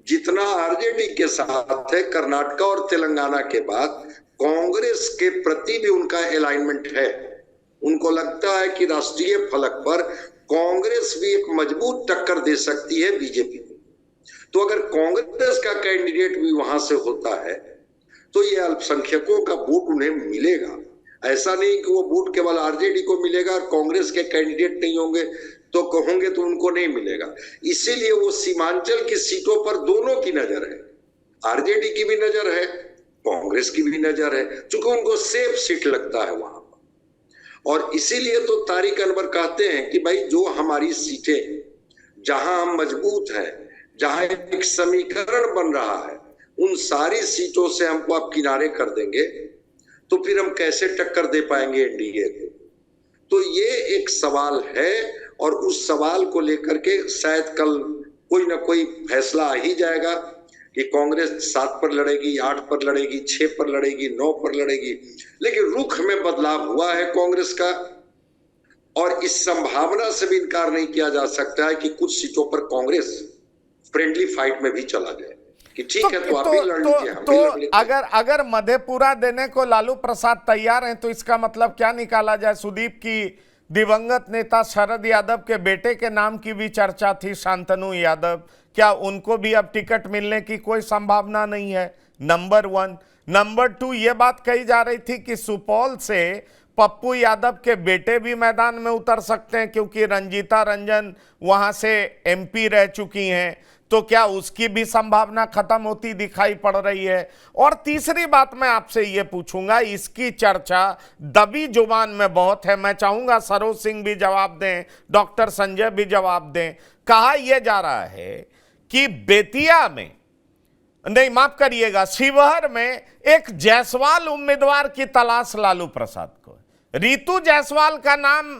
जितना आरजेडी के साथ है कर्नाटक और तेलंगाना के बाद, कांग्रेस के प्रति भी उनका अलाइनमेंट है। उनको लगता है कि राष्ट्रीय फलक पर कांग्रेस भी एक मजबूत टक्कर दे सकती है बीजेपी को। तो अगर कांग्रेस का कैंडिडेट भी वहां से होता है तो ये अल्पसंख्यकों का वोट उन्हें मिलेगा। ऐसा नहीं कि वो वोट केवल आरजेडी को मिलेगा और कांग्रेस के कैंडिडेट नहीं होंगे तो कहोगे तो उनको नहीं मिलेगा। इसीलिए वो सीमांचल की सीटों पर दोनों की नजर है, आरजेडी की भी नजर है, कांग्रेस की भी नजर है, क्योंकि उनको सेफ सीट लगता है वहां पर। और इसीलिए तो तारिक अनवर कहते हैं कि भाई जो हमारी सीटें जहां हम मजबूत हैं, जहां एक समीकरण बन रहा है, उन सारी सीटों से हमको आप किनारे कर देंगे तो फिर हम कैसे टक्कर दे पाएंगे एनडीए को। तो ये एक सवाल है और उस सवाल को लेकर के शायद कल कोई ना कोई फैसला आ ही जाएगा कि कांग्रेस 7 पर लड़ेगी, 8 पर लड़ेगी, 6 पर लड़ेगी, 9 पर लड़ेगी। लेकिन रुख में बदलाव हुआ है कांग्रेस का, और इस संभावना से भी इनकार नहीं किया जा सकता है कि कुछ सीटों पर कांग्रेस फ्रेंडली फाइट में भी चला जाए कि ठीक है तो आप भी लड़ लीजिए, हम भी लड़ लेते हैं। अगर मधेपुरा देने को लालू प्रसाद तैयार हैं तो इसका मतलब क्या निकाला जाए सुदीप की दिवंगत नेता शरद यादव के बेटे के नाम की भी चर्चा थी, शांतनु यादव। क्या उनको भी अब टिकट मिलने की कोई संभावना नहीं है? नंबर 1। नंबर 2, ये बात कही जा रही थी कि सुपौल से पप्पू यादव के बेटे भी मैदान में उतर सकते हैं, क्योंकि रंजीता रंजन वहां से एमपी रह चुकी हैं। तो क्या उसकी भी संभावना खत्म होती दिखाई पड़ रही है? और तीसरी बात मैं आपसे ये पूछूंगा, इसकी चर्चा दबी जुबान में बहुत है, मैं चाहूंगा सरोज सिंह भी जवाब दें, डॉक्टर संजय भी जवाब दें। कहा यह जा रहा है कि बेतिया में, नहीं माफ करिएगा, शिवहर में एक जायसवाल उम्मीदवार की तलाश लालू प्रसाद को। रितु जायसवाल का नाम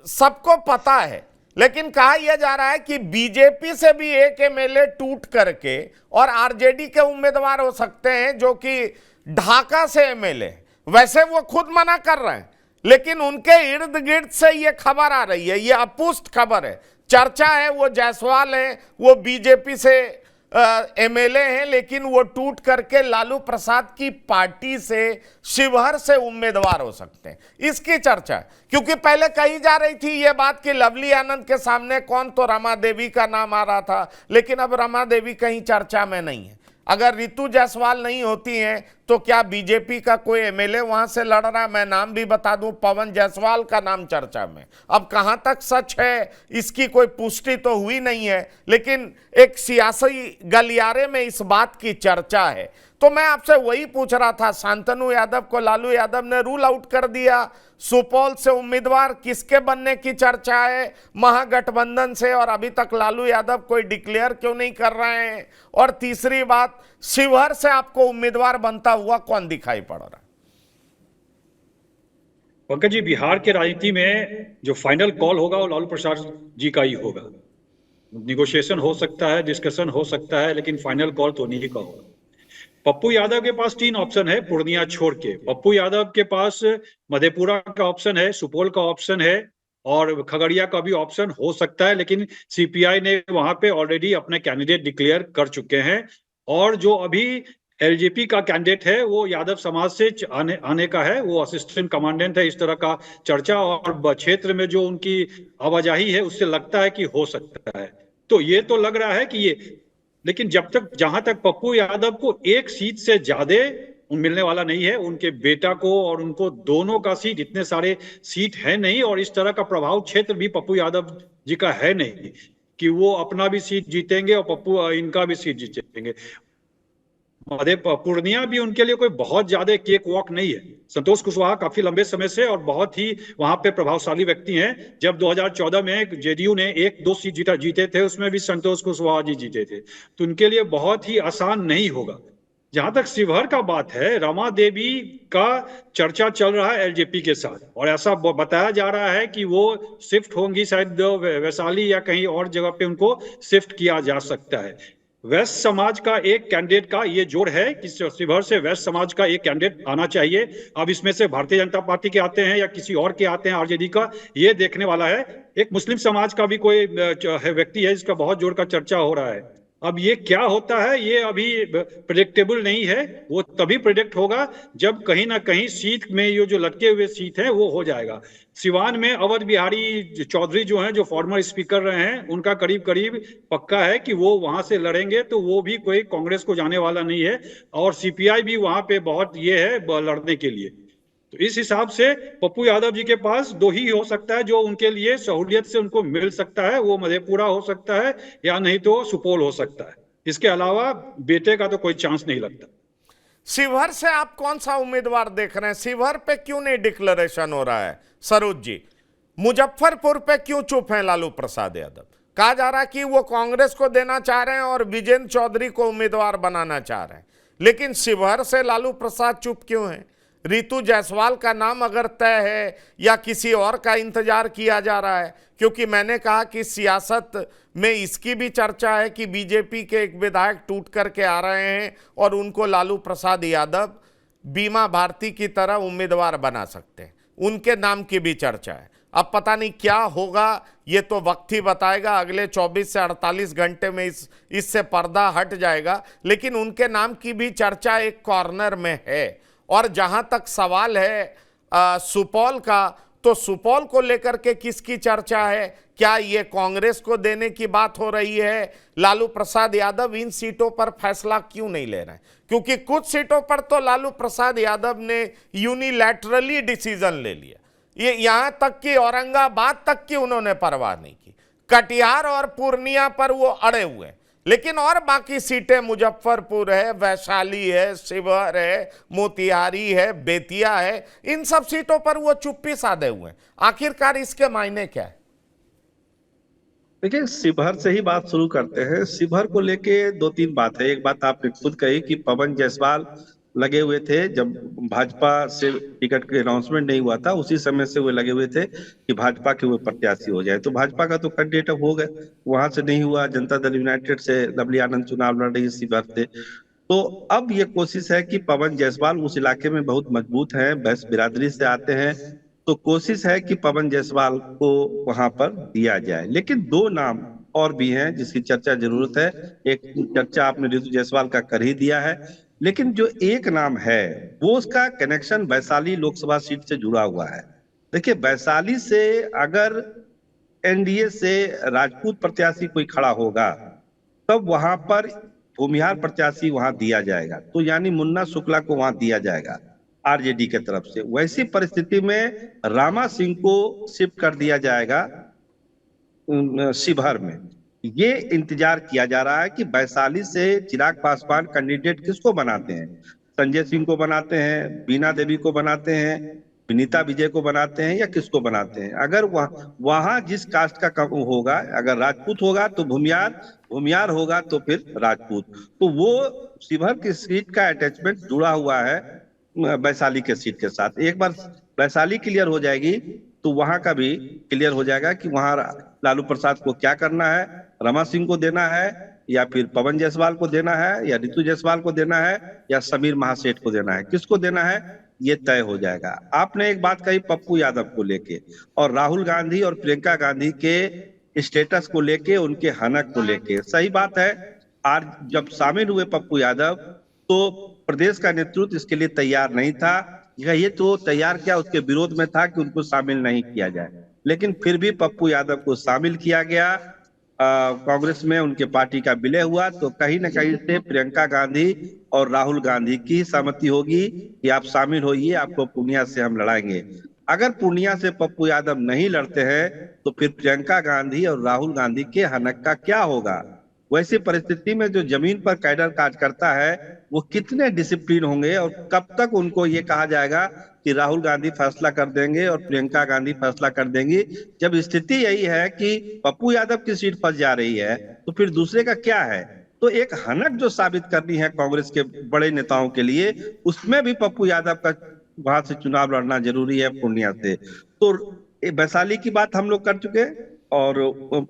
सबको पता है, लेकिन कहा यह जा रहा है कि बीजेपी से भी एक एमएलए टूट करके और आरजेडी के उम्मीदवार हो सकते हैं, जो कि ढाका से एमएलए। वैसे वो खुद मना कर रहे हैं, लेकिन उनके इर्द गिर्द से ये खबर आ रही है, ये अपुष्ट खबर है, चर्चा है। वो जायसवाल है, वो बीजेपी से एमएलए हैं, लेकिन वो टूट करके लालू प्रसाद की पार्टी से शिवहर से उम्मीदवार हो सकते हैं। इसकी चर्चा है, क्योंकि पहले कही जा रही थी ये बात कि लवली आनंद के सामने कौन, तो रमा देवी का नाम आ रहा था, लेकिन अब रमा देवी कहीं चर्चा में नहीं है। अगर रितु जायसवाल नहीं होती हैं तो क्या बीजेपी का कोई एमएलए वहां से लड़ रहा है? मैं नाम भी बता दूं, पवन जायसवाल का नाम चर्चा में। अब कहां तक सच है इसकी कोई पुष्टि तो हुई नहीं है, लेकिन एक सियासी गलियारे में इस बात की चर्चा है। तो मैं आपसे वही पूछ रहा था, शांतनु यादव को लालू यादव ने रूल आउट कर दिया, सुपौल से उम्मीदवार किसके बनने की चर्चा है महागठबंधन से, और अभी तक लालू यादव कोई डिक्लेयर क्यों नहीं कर रहे हैं? और तीसरी बात, शिवहर से आपको उम्मीदवार बनता हुआ कौन दिखाई पड़ रहा है? पंकज जी, बिहार के राजनीति में जो फाइनल कॉल होगा वो लालू प्रसाद जी का ही होगा। निगोशिएशन हो सकता है, डिस्कशन हो सकता है, लेकिन फाइनल कॉल तो नहीं का होगा। पप्पू यादव के पास 3 ऑप्शन है पूर्णिया छोड़ के। पप्पू यादव के पास मधेपुरा का ऑप्शन है, सुपौल का ऑप्शन है और खगड़िया का भी ऑप्शन हो सकता है, लेकिन सीपीआई ने वहां पे ऑलरेडी अपने कैंडिडेट डिक्लेयर कर चुके हैं। और जो अभी एलजेपी का कैंडिडेट है वो यादव समाज से आने का है, वो असिस्टेंट कमांडेंट है, इस तरह का चर्चा। और क्षेत्र में जो उनकी आवाजाही है उससे लगता है कि हो सकता है। तो ये तो लग रहा है कि ये, लेकिन जहां तक पप्पू यादव को एक सीट से ज्यादा मिलने वाला नहीं है, उनके बेटा को और उनको दोनों का सीट, इतने सारे सीट है नहीं, और इस तरह का प्रभाव क्षेत्र भी पप्पू यादव जी का है नहीं कि वो अपना भी सीट जीतेंगे और पप्पू इनका भी सीट जीतेंगे। पूर्णिया भी उनके लिए कोई बहुत ज्यादा केक वॉक नहीं है। संतोष कुशवाहा काफी लंबे समय से और बहुत ही वहां पे प्रभावशाली व्यक्ति हैं। जब 2014 में जेडीयू ने 1-2 सीट जीते थे, उसमें भी संतोष कुशवाहा जी जीते थे, तो उनके लिए बहुत ही आसान नहीं होगा। जहां तक शिवहर का बात है, रमा देवी का चर्चा चल रहा है एलजेपी के साथ, और ऐसा बताया जा रहा है कि वो शिफ्ट होंगी, शायद वैशाली या कहीं और जगह पे उनको शिफ्ट किया जा सकता है। वैश्य समाज का एक कैंडिडेट का ये जोड़ है कि शिवहर से वैश्य समाज का एक कैंडिडेट आना चाहिए। अब इसमें से भारतीय जनता पार्टी के आते हैं या किसी और के आते हैं आरजेडी का, ये देखने वाला है। एक मुस्लिम समाज का भी कोई व्यक्ति है जिसका बहुत जोर का चर्चा हो रहा है। अब ये क्या होता है ये अभी प्रेडिक्टेबल नहीं है, वो तभी प्रेडिक्ट होगा जब कहीं ना कहीं सीट में ये जो लटके हुए सीट है वो हो जाएगा। सिवान में अवध बिहारी चौधरी जो हैं, जो फॉर्मर स्पीकर रहे हैं, उनका करीब करीब पक्का है कि वो वहां से लड़ेंगे, तो वो भी कोई कांग्रेस को जाने वाला नहीं है। और सीपीआई भी वहां पे बहुत ये है लड़ने के लिए। तो इस हिसाब से पप्पू यादव जी के पास 2 ही हो सकता है जो उनके लिए सहूलियत से उनको मिल सकता है, वो मधेपुरा हो सकता है या नहीं तो सुपौल हो सकता है। इसके अलावा बेटे का तो कोई चांस नहीं लगता। शिवहर से आप कौन सा उम्मीदवार देख रहे हैं? शिवहर पे क्यों नहीं डिक्लेरेशन हो रहा है सरोज जी? मुजफ्फरपुर पे क्यों चुप है लालू प्रसाद यादव? कहा जा रहा है कि वो कांग्रेस को देना चाह रहे हैं और विजेंद्र चौधरी को उम्मीदवार बनाना चाह रहे हैं, लेकिन शिवहर से लालू प्रसाद चुप क्यों है? रितु जायसवाल का नाम अगर तय है या किसी और का इंतजार किया जा रहा है? क्योंकि मैंने कहा कि सियासत में इसकी भी चर्चा है कि बीजेपी के एक विधायक टूट करके आ रहे हैं और उनको लालू प्रसाद यादव बीमा भारती की तरह उम्मीदवार बना सकते हैं, उनके नाम की भी चर्चा है। अब पता नहीं क्या होगा, ये तो वक्त ही बताएगा। अगले 24 से 48 घंटे में इससे पर्दा हट जाएगा, लेकिन उनके नाम की भी चर्चा एक कॉर्नर में है। और जहां तक सवाल है सुपौल का, तो सुपौल को लेकर के किसकी चर्चा है? क्या ये कांग्रेस को देने की बात हो रही है? लालू प्रसाद यादव इन सीटों पर फैसला क्यों नहीं ले रहे हैं? क्योंकि कुछ सीटों पर तो लालू प्रसाद यादव ने यूनिलैटरली डिसीजन ले लिया, ये यहां तक कि औरंगाबाद तक की उन्होंने परवाह नहीं की। कटिहार और पूर्णिया पर वो अड़े हुए हैं, लेकिन और बाकी सीटें मुजफ्फरपुर है, वैशाली है, शिवहर है, मोतिहारी है, बेतिया है, इन सब सीटों पर वो चुप्पी साधे हुए हैं। आखिरकार इसके मायने क्या है? देखिए, शिवहर से ही बात शुरू करते हैं। शिवहर को लेके दो तीन बात है। एक बात आपने खुद कही कि पवन जायसवाल लगे हुए थे, जब भाजपा से टिकट का अनाउंसमेंट नहीं हुआ था उसी समय से वो लगे हुए थे कि भाजपा के वो प्रत्याशी हो जाए। तो भाजपा का तो कैंडिडेट हो गए, वहां से नहीं हुआ। जनता दल यूनाइटेड से लवली आनंद चुनाव लड़ रही शिवहर से। तो अब ये कोशिश है कि पवन जायसवाल उस इलाके में बहुत मजबूत हैं, बैस बिरादरी से आते हैं, तो कोशिश है कि पवन जायसवाल को वहां पर दिया जाए। लेकिन दो नाम और भी हैं जिसकी चर्चा जरूरत है। एक चर्चा आपने ऋतु जायसवाल का कर ही दिया है, लेकिन जो एक नाम है वो उसका कनेक्शन वैशाली लोकसभा सीट से जुड़ा हुआ है। देखिए, वैशाली से अगर एनडीए से राजपूत प्रत्याशी कोई खड़ा होगा तब वहां पर भूमिहार प्रत्याशी वहां दिया जाएगा, तो यानी मुन्ना शुक्ला को वहां दिया जाएगा आरजेडी के तरफ से। वैसी परिस्थिति में रामा सिंह को शिफ्ट कर दिया जाएगा शिवहर में। ये इंतजार किया जा रहा है कि वैशाली से चिराग पासवान कैंडिडेट किसको बनाते हैं। संजय सिंह को बनाते हैं, बीना देवी को बनाते हैं, विनीता विजय को बनाते हैं, या किसको बनाते हैं। अगर वहां जिस कास्ट का कम होगा, अगर राजपूत होगा तो भूमियार, भूमियार होगा तो फिर राजपूत, तो वो शिवहर की सीट का अटैचमेंट जुड़ा हुआ है वैशाली के सीट के साथ। एक बार वैशाली क्लियर हो जाएगी तो वहां का भी क्लियर हो जाएगा कि वहां लालू प्रसाद को क्या करना है, रमा सिंह को देना है या फिर पवन जायसवाल को देना है या ऋतु जायसवाल को देना है या समीर महासेठ को देना है, किसको देना है ये तय हो जाएगा। आपने एक बात कही पप्पू यादव को लेके और राहुल गांधी और प्रियंका गांधी के स्टेटस को लेके, उनके हनक को लेके। सही बात है, आज जब शामिल हुए पप्पू यादव तो प्रदेश का नेतृत्व इसके लिए तैयार नहीं था। ये तो तैयार क्या, उसके विरोध में था कि उनको शामिल नहीं किया जाए, लेकिन फिर भी पप्पू यादव को शामिल किया गया। कांग्रेस में उनके पार्टी का विलय हुआ तो कहीं ना कहीं से प्रियंका गांधी और राहुल गांधी की सहमति होगी कि आप शामिल होइए, आपको पूर्णिया से हम लड़ाएंगे। अगर पूर्णिया से पप्पू यादव नहीं लड़ते हैं तो फिर प्रियंका गांधी और राहुल गांधी के हनक का क्या होगा। वैसी परिस्थिति में जो जमीन पर कैडर काज करता है वो कितने डिसिप्लिन होंगे और कब तक उनको ये कहा जाएगा कि राहुल गांधी फैसला कर देंगे और प्रियंका गांधी फैसला कर देंगी। जब स्थिति यही है कि पप्पू यादव की सीट फंस जा रही है तो फिर दूसरे का क्या है। तो एक हनक जो साबित करनी है कांग्रेस के बड़े नेताओं के लिए, उसमें भी पप्पू यादव का वहां से चुनाव लड़ना जरूरी है पूर्णिया से। तो वैशाली की बात हम लोग कर चुके और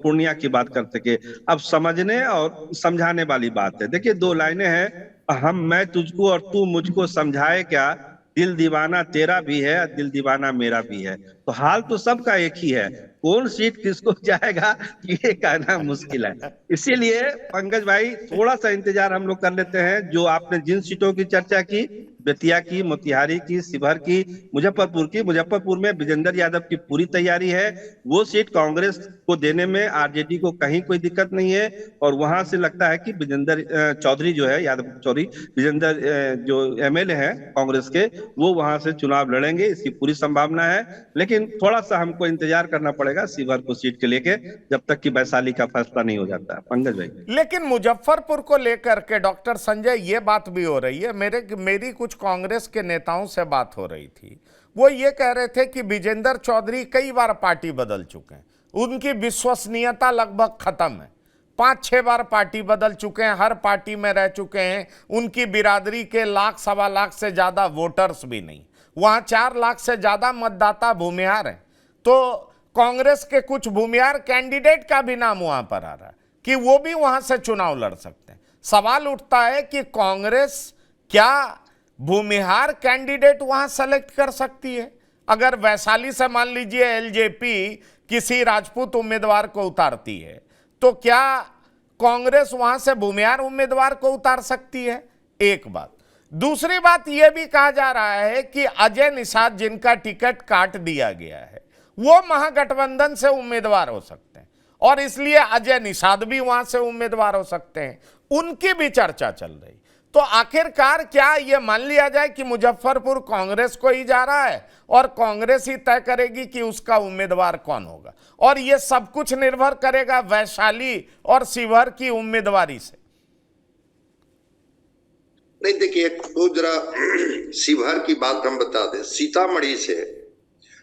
पूर्णिया की बात कर सके। अब समझने और समझाने वाली बात है। देखिए, दो लाइनें हैं, मैं तुझको और तू मुझको समझाए क्या, दिल दीवाना तेरा भी है दिल दीवाना मेरा भी है। तो हाल तो सबका एक ही है, कौन सीट किसको जाएगा ये कहना मुश्किल है। इसीलिए पंकज भाई थोड़ा सा इंतजार हम लोग कर लेते हैं। जो आपने जिन सीटों की चर्चा की, बेतिया की, मोतिहारी की, शिवहर की, मुजफ्फरपुर में विजेंद्र यादव की पूरी तैयारी है। वो सीट कांग्रेस को देने में आरजेडी को कहीं कोई दिक्कत नहीं है और वहां से लगता है कि विजेंद्र चौधरी जो है, यादव चौधरी, विजेंद्र जो एमएलए हैं कांग्रेस के, वो वहां से चुनाव लड़ेंगे, इसकी पूरी संभावना है। लेकिन थोड़ा सा हमको इंतजार करना पड़ेगा शिवहर को सीट के लेके, जब तक कि वैशाली का फैसला नहीं हो जाता। पंकज भाई, लेकिन मुजफ्फरपुर को लेकर के डॉक्टर संजय ये बात भी हो रही है, मेरी कुछ कांग्रेस के नेताओं से बात हो रही थी, वो ये कह रहे थे कि विजेंद्र चौधरी कई बार पार्टी बदल चुके हैं, उनकी विश्वसनीयता लगभग खत्म है, 5-6 बार पार्टी बदल चुके हैं, हर पार्टी में रह चुके हैं, उनकी बिरादरी के 1 सवा लाख से ज्यादा वोटर्स भी नहीं, वहां 4 लाख से ज्यादा मतदाता भूमिहार हैं। तो कांग्रेस के कुछ भूमिहार कैंडिडेट का भी नाम वहां पर आ रहा है कि वो भी वहां से चुनाव लड़ सकते हैं। सवाल उठता है कि कांग्रेस क्या भूमिहार कैंडिडेट वहां सेलेक्ट कर सकती है? अगर वैशाली से मान लीजिए एलजेपी किसी राजपूत उम्मीदवार को उतारती है तो क्या कांग्रेस वहां से भूमिहार उम्मीदवार को उतार सकती है? एक बात। दूसरी बात यह भी कहा जा रहा है कि अजय निषाद जिनका टिकट काट दिया गया है वो महागठबंधन से उम्मीदवार हो सकते हैं और इसलिए अजय निषाद भी वहां से उम्मीदवार हो सकते हैं, उनकी भी चर्चा चल रही। तो आखिरकार क्या यह मान लिया जाए कि मुजफ्फरपुर कांग्रेस को ही जा रहा है और कांग्रेस ही तय करेगी कि उसका उम्मीदवार कौन होगा, और यह सब कुछ निर्भर करेगा वैशाली और शिवहर की उम्मीदवारी से? नहीं, देखिए, तो जरा शिवहर की बात हम बता दें। सीतामढ़ी से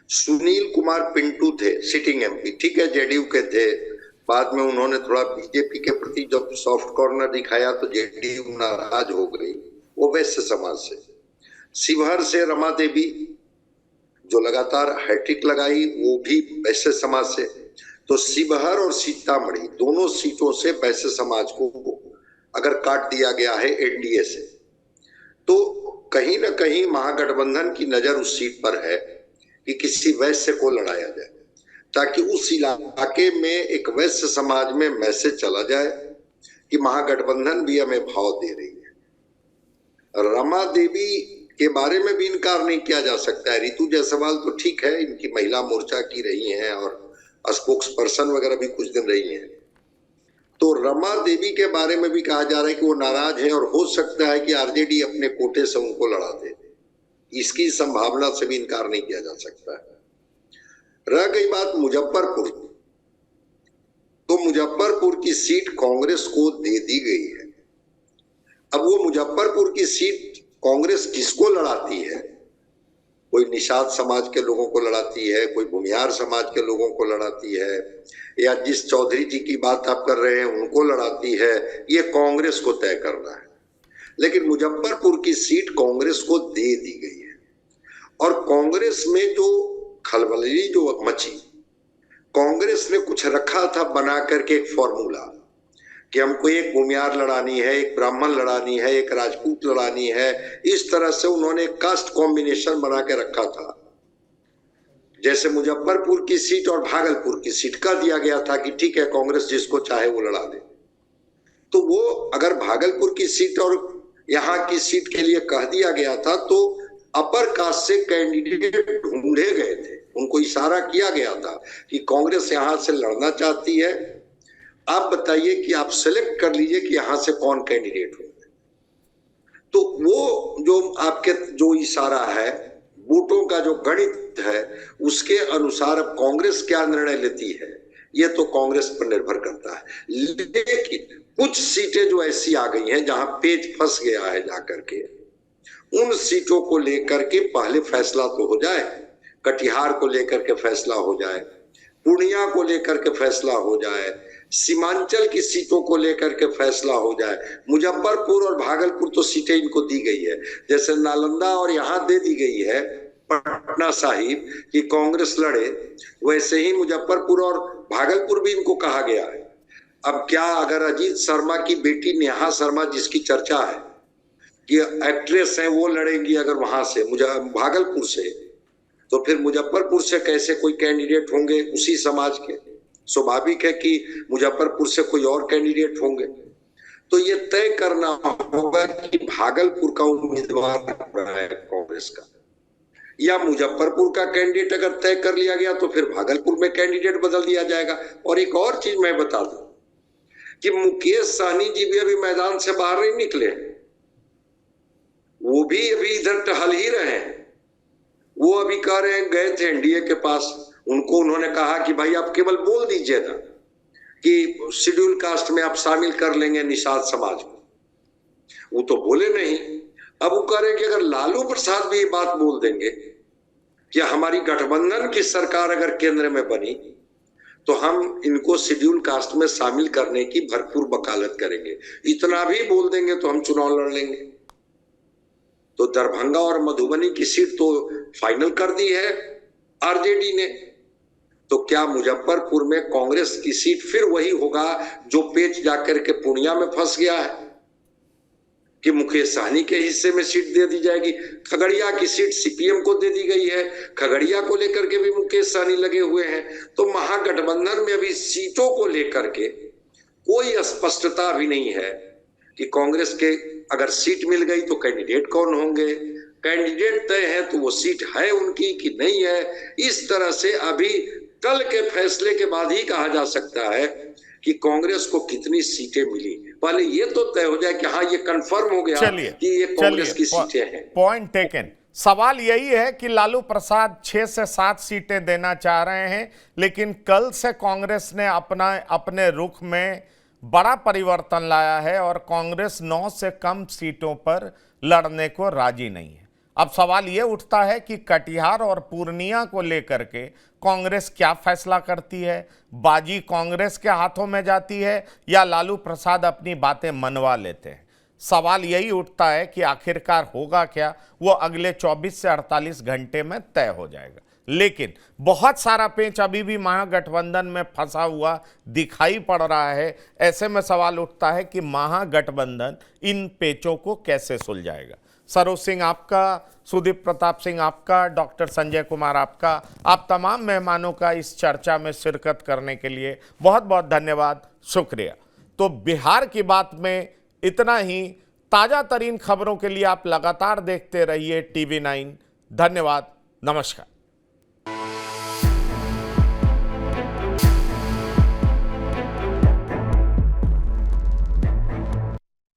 सुनील कुमार पिंटू थे, सिटिंग एमपी, ठीक है, जेडीयू के थे। बाद में उन्होंने थोड़ा बीजेपी के प्रति जब सॉफ्ट कॉर्नर दिखाया तो जेडीयू नाराज हो गई, वो वैश्य समाज से। शिवहर से रमा देवी जो लगातार हैट्रिक लगाई, वो भी वैश्य समाज से। तो शिवहर और सीतामढ़ी दोनों सीटों से वैश्य समाज को अगर काट दिया गया है एनडीए से, तो कहीं ना कहीं महागठबंधन की नजर उस सीट पर है कि किसी वैश्य को लड़ाया जाए, ताकि उस इलाके में एक वैश्य समाज में मैसेज चला जाए कि महागठबंधन भी हमें भाव दे रही है। रमा देवी के बारे में भी इनकार नहीं किया जा सकता है। रितु जायसवाल तो ठीक है, इनकी महिला मोर्चा की रही हैं और स्पोक्स पर्सन वगैरह भी कुछ दिन रही हैं। तो रमा देवी के बारे में भी कहा जा रहा है कि वो नाराज है और हो सकता है कि आरजेडी अपने कोटे से उनको लड़ा दे। इसकी संभावना से भी इनकार नहीं किया जा सकता है। रह गई बात मुजफ्फरपुर, तो मुजफ्फरपुर की सीट कांग्रेस को दे दी गई है। अब वो मुजफ्फरपुर की सीट कांग्रेस किसको लड़ाती है? कोई निषाद समाज के लोगों को लड़ाती है, कोई भूमिहार समाज के लोगों को लड़ाती है, या जिस चौधरी जी की बात आप कर रहे हैं उनको लड़ाती है, ये कांग्रेस को तय करना है। लेकिन मुजफ्फरपुर की सीट कांग्रेस को दे दी गई है और कांग्रेस में जो खलबली जो मची, कांग्रेस ने कुछ रखा था बना करके एक फॉर्मूला कि हमको एक भूमिहार लड़ानी है, एक ब्राह्मण लड़ानी है, एक राजपूत लड़ानी है। इस तरह से उन्होंने कास्ट कॉम्बिनेशन बना के रखा था। जैसे मुजफ्फरपुर की सीट और भागलपुर की सीट का दिया गया था कि ठीक है, कांग्रेस जिसको चाहे वो लड़ा दे। तो वो अगर भागलपुर की सीट और यहाँ की सीट के लिए कह दिया गया था तो अपर कास्ट से कैंडिडेट ढूंढे गए थे, उनको इशारा किया गया था कि कांग्रेस यहाँ से लड़ना चाहती है, आप बताइए कि आप सेलेक्ट कर लीजिए कि यहां से कौन कैंडिडेट होंगे। तो वो जो आपके जो इशारा है, वोटों का जो गणित है, उसके अनुसार अब कांग्रेस क्या निर्णय लेती है ये तो कांग्रेस पर निर्भर करता है। लेकिन कुछ सीटें जो ऐसी आ गई हैं जहां पेच फंस गया है जाकर के, उन सीटों को लेकर के पहले फैसला तो हो जाए। कटिहार को लेकर के फैसला हो जाए, पूर्णिया को लेकर के फैसला हो जाए, सीमांचल की सीटों को लेकर के फैसला हो जाए। मुजफ्फरपुर और भागलपुर तो सीटें इनको दी गई है, जैसे नालंदा और यहां दे दी गई है पटना साहिब कि कांग्रेस लड़े, वैसे ही मुजफ्फरपुर और भागलपुर भी इनको कहा गया है। अब क्या अगर अजीत शर्मा की बेटी नेहा शर्मा, जिसकी चर्चा है कि एक्ट्रेस है, वो लड़ेंगी अगर वहां से भागलपुर से, तो फिर मुजफ्फरपुर से कैसे कोई कैंडिडेट होंगे उसी समाज के? स्वाभाविक है कि मुजफ्फरपुर से कोई और कैंडिडेट होंगे। तो ये तय करना होगा कि भागलपुर का उम्मीदवार है कांग्रेस का, या मुजफ्फरपुर का कैंडिडेट अगर तय कर लिया गया तो फिर भागलपुर में कैंडिडेट बदल दिया जाएगा। और एक और चीज मैं बता दूं कि मुकेश सहनी जी भी अभी मैदान से बाहर नहीं निकले, वो भी अभी इधर टहल ही रहे हैं। वो अभी कह रहे हैं, गए थे एनडीए के पास, उनको उन्होंने कहा कि भाई आप केवल बोल दीजिएगा कि शेड्यूल कास्ट में आप शामिल कर लेंगे निषाद समाज को, वो तो बोले नहीं। अब वो कह रहे हैं कि अगर लालू प्रसाद भी ये बात बोल देंगे कि हमारी गठबंधन की सरकार अगर केंद्र में बनी तो हम इनको शेड्यूल कास्ट में शामिल करने की भरपूर वकालत करेंगे, इतना भी बोल देंगे तो हम चुनाव लड़ लेंगे। तो दरभंगा और मधुबनी की सीट तो फाइनल कर दी है आरजेडी ने। तो क्या मुजफ्फरपुर में कांग्रेस की सीट फिर वही होगा जो पेच जाकर के पूर्णिया में फंस गया है कि मुकेश सहनी के हिस्से में सीट दे दी जाएगी? खगड़िया की सीट सीपीएम को दे दी गई है, खगड़िया को लेकर के भी मुकेश सहनी लगे हुए हैं। तो महागठबंधन में अभी सीटों को लेकर के कोई स्पष्टता भी नहीं है कि कांग्रेस के अगर सीट मिल गई तो कैंडिडेट कौन होंगे, कैंडिडेट तय है तो वो सीट है उनकी कि नहीं है। इस तरह से अभी कल के फैसले के बाद ही कहा जा सकता है कि कांग्रेस को कितनी सीटें मिली। पहले ये तो तय हो जाए कि हाँ ये कंफर्म हो गया कि ये कांग्रेस की सीटें हैं। Point taken. सवाल यही है कि लालू प्रसाद 6 से 7 सीटें देना चाह रहे हैं, लेकिन कल से कांग्रेस ने अपने रुख में बड़ा परिवर्तन लाया है और कांग्रेस 9 से कम सीटों पर लड़ने को राजी नहीं है। अब सवाल यह उठता है कि कटिहार और पूर्णिया को लेकर के कांग्रेस क्या फैसला करती है। बाजी कांग्रेस के हाथों में जाती है या लालू प्रसाद अपनी बातें मनवा लेते हैं। सवाल यही उठता है कि आखिरकार होगा क्या, वो अगले 24 से 48 घंटे में तय हो जाएगा। लेकिन बहुत सारा पेंच अभी भी महागठबंधन में फंसा हुआ दिखाई पड़ रहा है। ऐसे में सवाल उठता है कि महागठबंधन इन पेचों को कैसे सुलझाएगा। सरोज सिंह आपका, सुदीप प्रताप सिंह आपका, डॉक्टर संजय कुमार आपका, आप तमाम मेहमानों का इस चर्चा में शिरकत करने के लिए बहुत बहुत धन्यवाद, शुक्रिया। तो बिहार की बात में इतना ही। ताज़ा तरीन खबरों के लिए आप लगातार देखते रहिए TV9। धन्यवाद, नमस्कार।